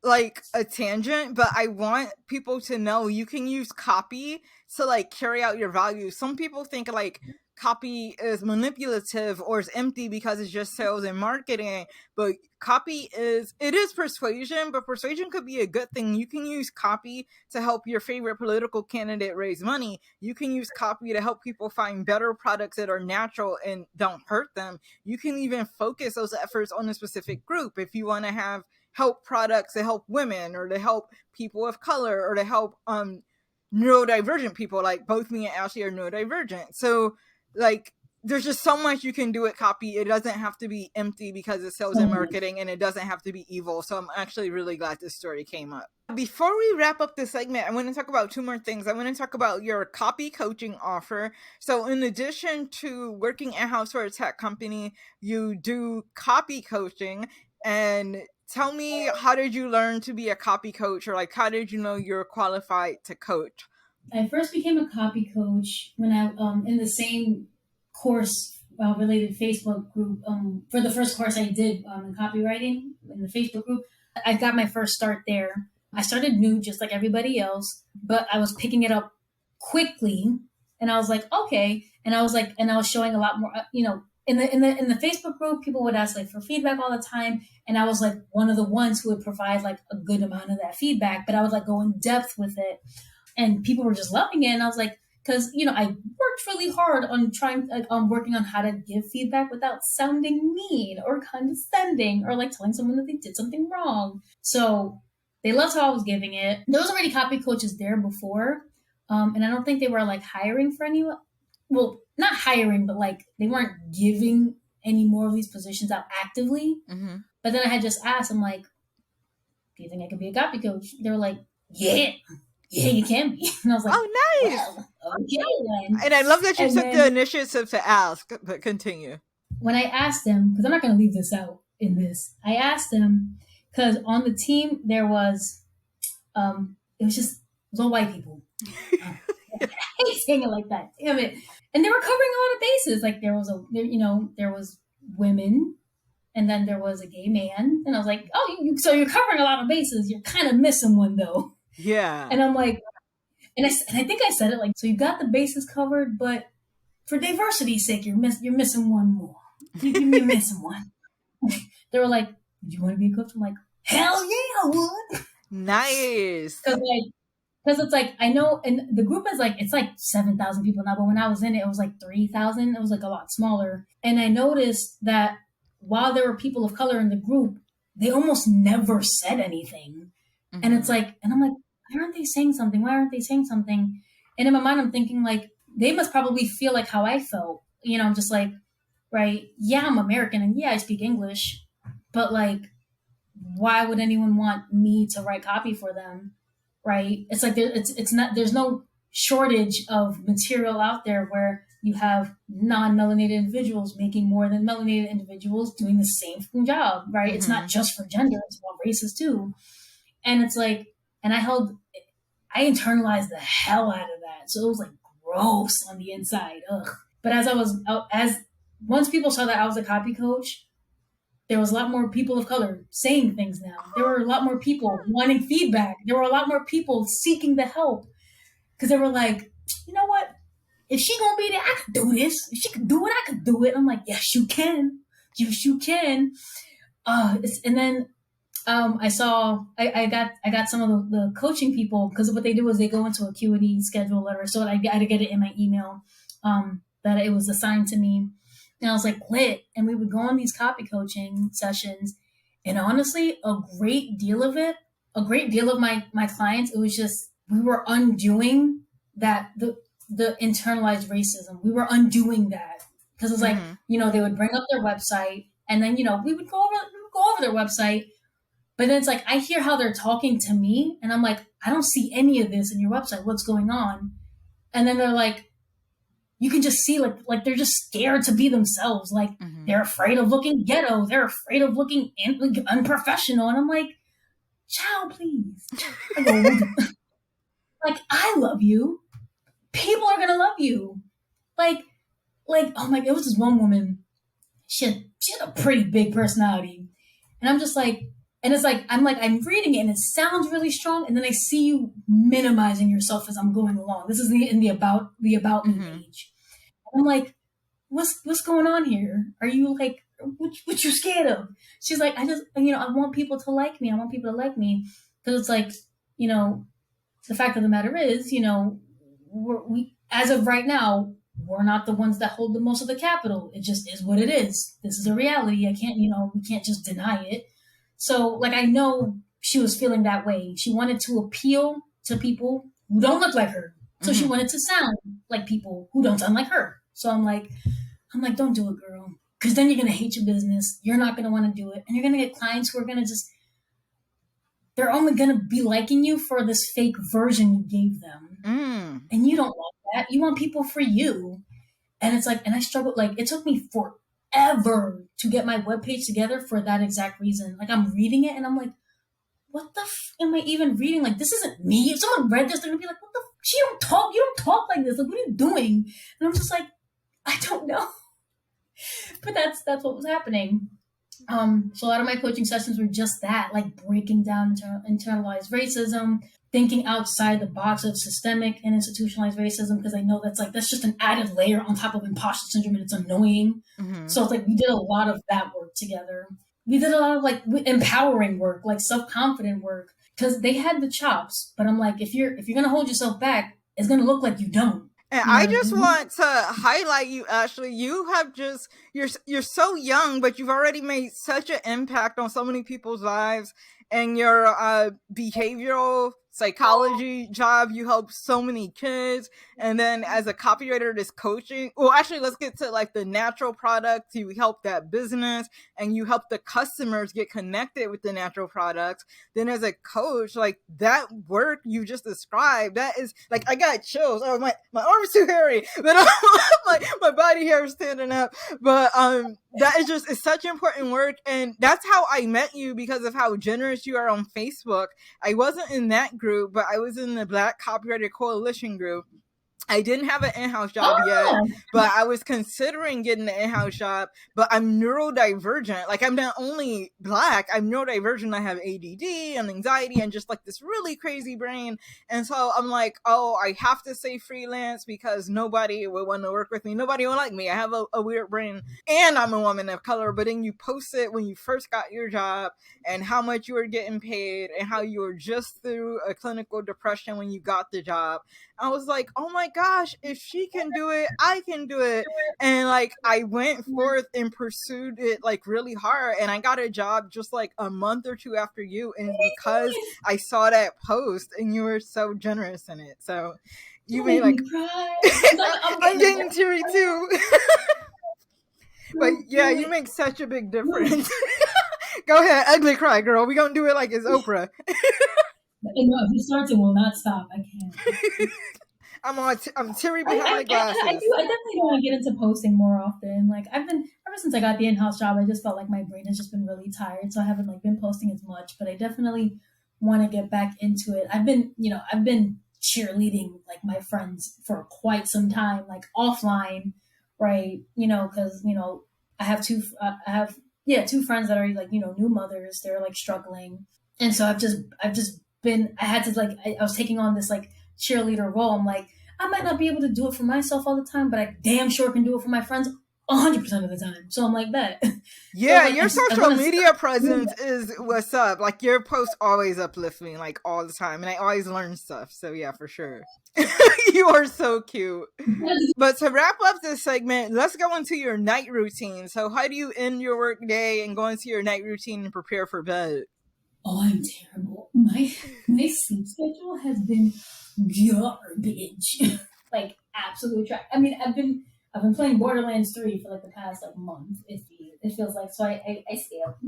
like a tangent, but I want people to know you can use copy to like carry out your values. Some people think like copy is manipulative or is empty because it's just sales and marketing, but copy is persuasion, but persuasion could be a good thing. You can use copy to help your favorite political candidate raise money. You can use copy to help people find better products that are natural and don't hurt them. You can even focus those efforts on a specific group if you want to have help products to help women or to help people of color or to help neurodivergent people. Like both me and Ashley are neurodivergent. So like there's just so much you can do at copy. It doesn't have to be empty because it's sales and marketing, and it doesn't have to be evil. So I'm actually really glad this story came up. Before we wrap up this segment, I want to talk about two more things. I want to talk about your copy coaching offer. So in addition to working in-house for a tech company, you do copy coaching. And tell me, how did you learn to be a copy coach, or like how did you know you're qualified to coach? I first became a copy coach when I in the same course related Facebook group. For the first course I did in copywriting in the Facebook group, I got my first start there. I started new just like everybody else, but I was picking it up quickly, and I was like, okay, and I was showing a lot more, in the Facebook group, people would ask like for feedback all the time, and I was like one of the ones who would provide like a good amount of that feedback, but I would like go in depth with it, and people were just loving it. And I was like, because I worked really hard on working on how to give feedback without sounding mean or condescending or like telling someone that they did something wrong. So they loved how I was giving it. There was already copy coaches there before, and I don't think they were like hiring for anyone. Well, not hiring, but like they weren't giving any more of these positions out actively. Mm-hmm. But then I had just asked, I'm like, do you think I could be a copy coach? They were like, yeah, you can be. And I was like, oh, nice. Well, okay then. And I love that you took the initiative to ask, but continue. When I asked them, because I'm not going to leave this out in this, I asked them, because on the team there was, it was all white people. I hate saying it like that. Damn it. And they were covering a lot of bases. Like there was women, and then there was a gay man. And I was like, oh, so you're covering a lot of bases. You're kind of missing one though. Yeah. And I'm like, and I think I said it like, so you got the bases covered, but for diversity's sake, you're missing one more. You're missing one. They were like, do you want to be a coach? I'm like, hell yeah, I would. Nice. Because it's like, I know, and the group is like, it's like 7,000 people now, but when I was in it, it was like 3,000. It was like a lot smaller. And I noticed that while there were people of color in the group, they almost never said anything. Mm-hmm. And it's like, and I'm like, why aren't they saying something? Why aren't they saying something? And in my mind, I'm thinking like, they must probably feel like how I felt. I'm just like, right, yeah, I'm American and yeah, I speak English, but like, why would anyone want me to write copy for them? right? It's like it's not, there's no shortage of material out there where you have non-melanated individuals making more than melanated individuals doing the same job, right? It's not just for gender, it's about races too. And it's like, and I internalized the hell out of that. So it was like gross on the inside. Ugh. But as once people saw that I was a copy coach, there was a lot more people of color saying things now. There were a lot more people wanting feedback. There were a lot more people seeking the help because they were like, you know what? If she gonna be there, I could do this. If she could do it, I could do it. I'm like, yes, you can. Yes, you can. And then I got some of the coaching people, because what they do is they go into a Q&A schedule letter. So I had to get it in my email that it was assigned to me. And I was like, lit. And we would go on these copy coaching sessions. And honestly, a great deal of my clients, it was just, we were undoing that, the internalized racism. We were undoing that. Because it's like, they would bring up their website, and then, we would go over their website. But then it's like, I hear how they're talking to me, and I'm like, I don't see any of this in your website. What's going on? And then they're like, you can just see like they're just scared to be themselves. Like they're afraid of looking ghetto. They're afraid of looking unprofessional. And I'm like, child, please. Like, I love you. People are going to love you. Like, oh my God, it was this one woman. She had a pretty big personality. And I'm just like, and it's like, I'm reading it and it sounds really strong. And then I see you minimizing yourself as I'm going along. This is in the about me page. And I'm like, what's going on here? Are you like, what you scared of? She's like, I want people to like me. I want people to like me. Because it's like, the fact of the matter is, we as of right now, we're not the ones that hold the most of the capital. It just is what it is. This is a reality. We can't just deny it. So, like, I know she was feeling that way. She wanted to appeal to people who don't look like her. So she wanted to sound like people who don't sound like her. So I'm like, don't do it, girl. Because then you're going to hate your business. You're not going to want to do it. And you're going to get clients who are going to they're only going to be liking you for this fake version you gave them. And you don't want that. You want people for you. And it's like, and I struggled, like, it took me forever to get my webpage together for that exact reason. Like, I'm reading it and I'm like, what the am I even reading? Like, this isn't me. If someone read this, they're gonna be like, what the you don't talk like this. Like, what are you doing? And I'm just like, I don't know. But that's what was happening. So a lot of my coaching sessions were just that, like breaking down internalized racism, thinking outside the box of systemic and institutionalized racism, because I know that's just an added layer on top of imposter syndrome, and it's annoying. So it's like we did a lot of that work together. We did a lot of like empowering work, like self-confident work, because they had the chops. But I'm like, if you're gonna hold yourself back, it's gonna look like you don't. And I just want to highlight you, Ashley. You have you're so young, but you've already made such an impact on so many people's lives. And your behavioral psychology job, you help so many kids. And then as a copywriter, this coaching, well, actually, let's get to like the natural products. You help that business and you help the customers get connected with the natural products. Then as a coach, like that work you just described, that is like, I got chills. Oh, my arm's too hairy, but my body hair is standing up. But that is it's such important work. And that's how I met you, because of how generous you are on Facebook. I wasn't in that group, but I was in the Black Copywriter Coalition group. I didn't have an in-house job yet, but I was considering getting an in-house job, but I'm neurodivergent. Like, I'm not only Black, I'm neurodivergent. I have ADD and anxiety and just like this really crazy brain. And so I'm like, oh, I have to say freelance because nobody will want to work with me. Nobody will like me. I have a weird brain and I'm a woman of color. But then you post it when you first got your job and how much you were getting paid and how you were just through a clinical depression when you got the job. I was like, oh my gosh, if she can do it, I can do it. And like, I went forth and pursued it like really hard. And I got a job just like a month or two after you. And because I saw that post and you were so generous in it. So you made like, I'm getting teary too. But yeah, you make such a big difference. Go ahead, ugly cry, girl. We gonna do it like it's Oprah. And no, if it starts, it will not stop. I can't. I'm teary behind the glasses. I definitely want to get into posting more often. Like I've been ever since I got the in-house job, I just felt like my brain has just been really tired, so I haven't like been posting as much. But I definitely want to get back into it. I've been cheerleading like my friends for quite some time, like offline, right? Because I have two friends that are like new mothers. They're like struggling, and so I've just been I had to like I was taking on this like cheerleader role. I'm like, I might not be able to do it for myself all the time, but I damn sure can do it for my friends 100% of the time. So I'm like that. Yeah, Like, your social media presence is what's up. Like your posts always uplift me, like all the time, and I always learn stuff. So yeah, for sure. You are so cute. But to wrap up this segment, let's go into your night routine. So how do you end your work day and go into your night routine and prepare for bed? Oh, I'm terrible. My sleep schedule has been garbage. Like absolute trash. I mean, I've been playing Borderlands 3 for like the past like month. It feels like so. I stay up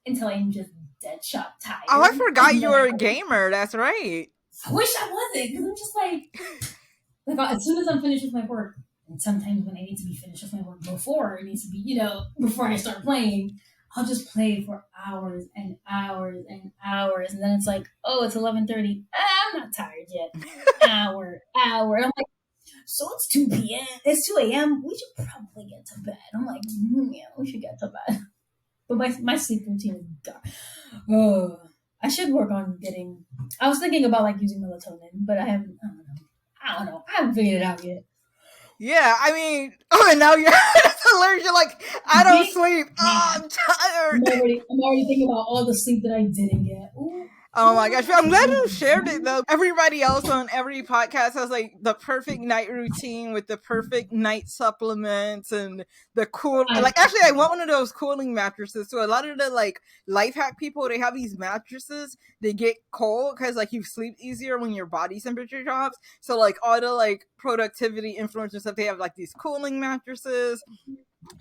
until I'm just dead shot tired. Oh, I forgot you were a gamer. That's right. I wish I wasn't, because I'm just like as soon as I'm finished with my work, and sometimes when I need to be finished with my work before it needs to be, before I start playing, I'll just play for hours and hours and hours, and then it's like, oh, it's 11:30. I'm not tired yet. hour. And I'm like, so it's 2 p.m. It's 2 a.m. We should probably get to bed. I'm like, yeah, we should get to bed. But my sleep routine is dark. Oh, I should work on getting. I was thinking about like using melatonin, but I haven't. I don't know. I haven't figured it out yet. Yeah, I mean, and now you're hilarious. You're like, I don't sleep. Oh, I'm tired. I'm already thinking about all the sleep that I didn't get. Ooh. Oh my gosh. I'm glad you shared it though. Everybody else on every podcast has like the perfect night routine with the perfect night supplements and the cool, like actually I want one of those cooling mattresses. So a lot of the like life hack people, they have these mattresses, they get cold because like you sleep easier when your body temperature drops. So like all the like productivity influencers stuff, they have like these cooling mattresses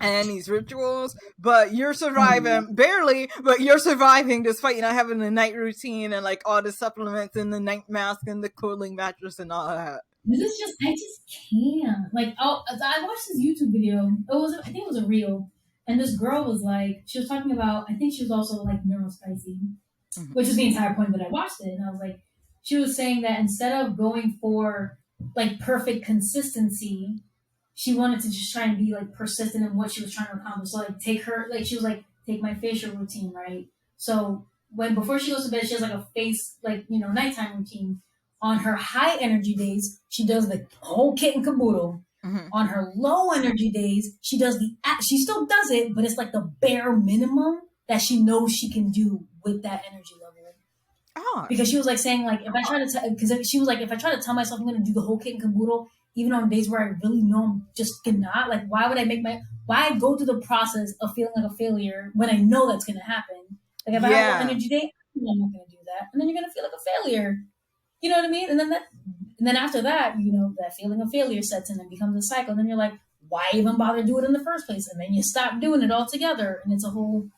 and these rituals, but you're surviving barely, but you're surviving despite not having a night routine and like all the supplements and the night mask and the cooling mattress and all that. I just can't. Like, I watched this YouTube video. I think it was a reel, and this girl was like, she was talking about. I think she was also like neurospicy, which is the entire point that I watched it. And I was like, she was saying that instead of going for like perfect consistency, she wanted to just try and be like persistent in what she was trying to accomplish. So like she was like, take my facial routine, right? So before she goes to bed, she has like a face, like, nighttime routine. On her high energy days, she does the whole kit and caboodle. Mm-hmm. On her low energy days, she still does it, but it's like the bare minimum that she knows she can do with that energy level. Oh. Because she was like saying like, if I try to tell myself I'm going to do the whole kit and caboodle, even on days where I really know I'm just cannot, like, why go through the process of feeling like a failure when I know that's going to happen? Like, if I have an energy day, I'm not going to do that. And then you're going to feel like a failure. You know what I mean? And then after that, that feeling of failure sets in and becomes a cycle. And then you're like, why even bother do it in the first place? And then you stop doing it altogether. And it's a whole...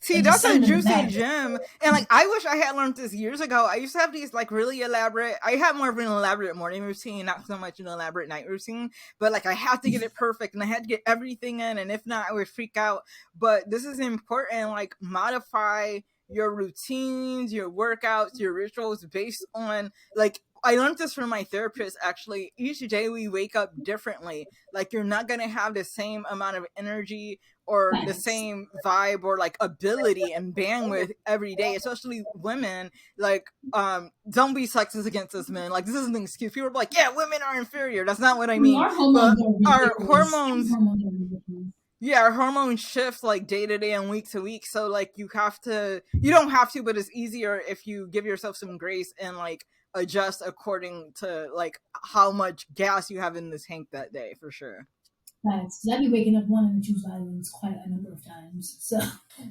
See, that's a juicy gem. And like, I wish I had learned this years ago. I used to have these like really elaborate, I had more of an elaborate morning routine, not so much an elaborate night routine, but like I had to get it perfect and I had to get everything in. And if not, I would freak out. But this is important, like modify your routines, your workouts, your rituals based on like, I learned this from my therapist actually. Each day we wake up differently. Like you're not going to have the same amount of energy or the same vibe or like ability and bandwidth every day, especially women. Like, don't be sexist against us men. Like, this isn't an excuse. People are like, yeah, women are inferior. That's not what I mean. But our hormones, our hormones shift like day to day and week to week. So like you don't have to, but it's easier if you give yourself some grace and like adjust according to like how much gas you have in the tank that day, for sure. Because I'd be waking up wanting to choose violence quite a number of times. So,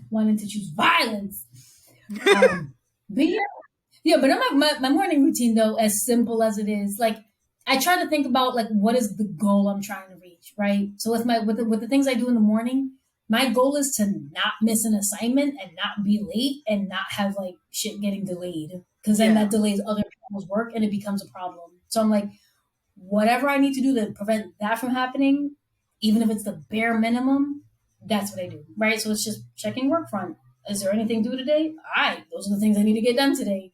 wanting to choose violence. But my morning routine, though, as simple as it is, like, I try to think about, like, what is the goal I'm trying to reach, right? So, with the things I do in the morning, my goal is to not miss an assignment and not be late and not have like shit getting delayed, because then that delays other people's work and it becomes a problem. So I'm like, whatever I need to do to prevent that from happening, even if it's the bare minimum, that's what I do, right? So it's just checking Workfront. Is there anything due today? All right, those are the things I need to get done today.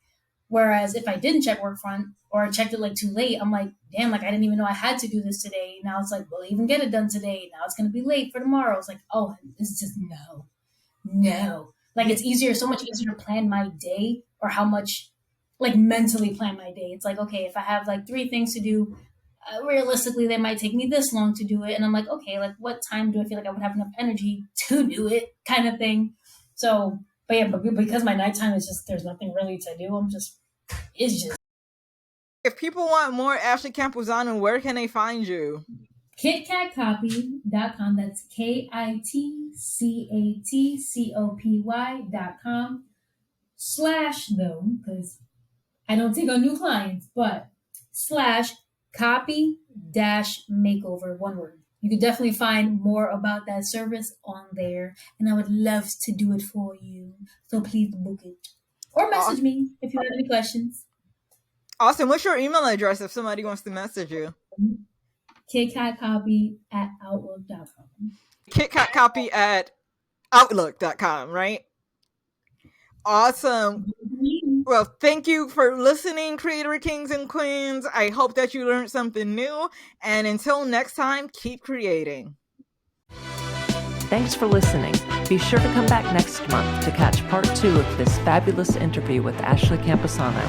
Whereas if I didn't check Workfront or I checked it like too late, I'm like, damn, like I didn't even know I had to do this today. Now it's like, will I even get it done today? Now it's going to be late for tomorrow. It's like, oh, it's just no. Like it's easier, so much easier to plan my day, or how much, like mentally plan my day. It's like, okay, if I have like 3 things to do, realistically, they might take me this long to do it. And I'm like, okay, like what time do I feel like I would have enough energy to do it, kind of thing. So, but yeah, but because my nighttime is just, there's nothing really to do. It's just. If people want more Ashley Campusano, where can they find you? KitKatCopy.com. That's KitCatCopy.com / though, because I don't take on new clients, but / copy -makeover, one word. You could definitely find more about that service on there, and I would love to do it for you. So please book it or message me if you have any questions. Awesome. What's your email address if somebody wants to message you? KitKatCopy@outlook.com. KitKatCopy@outlook.com, right? Awesome. Well, thank you for listening, Creator Kings and Queens. I hope that you learned something new. And until next time, keep creating. Thanks for listening. Be sure to come back next month to catch part 2 of this fabulous interview with Ashley Campusano.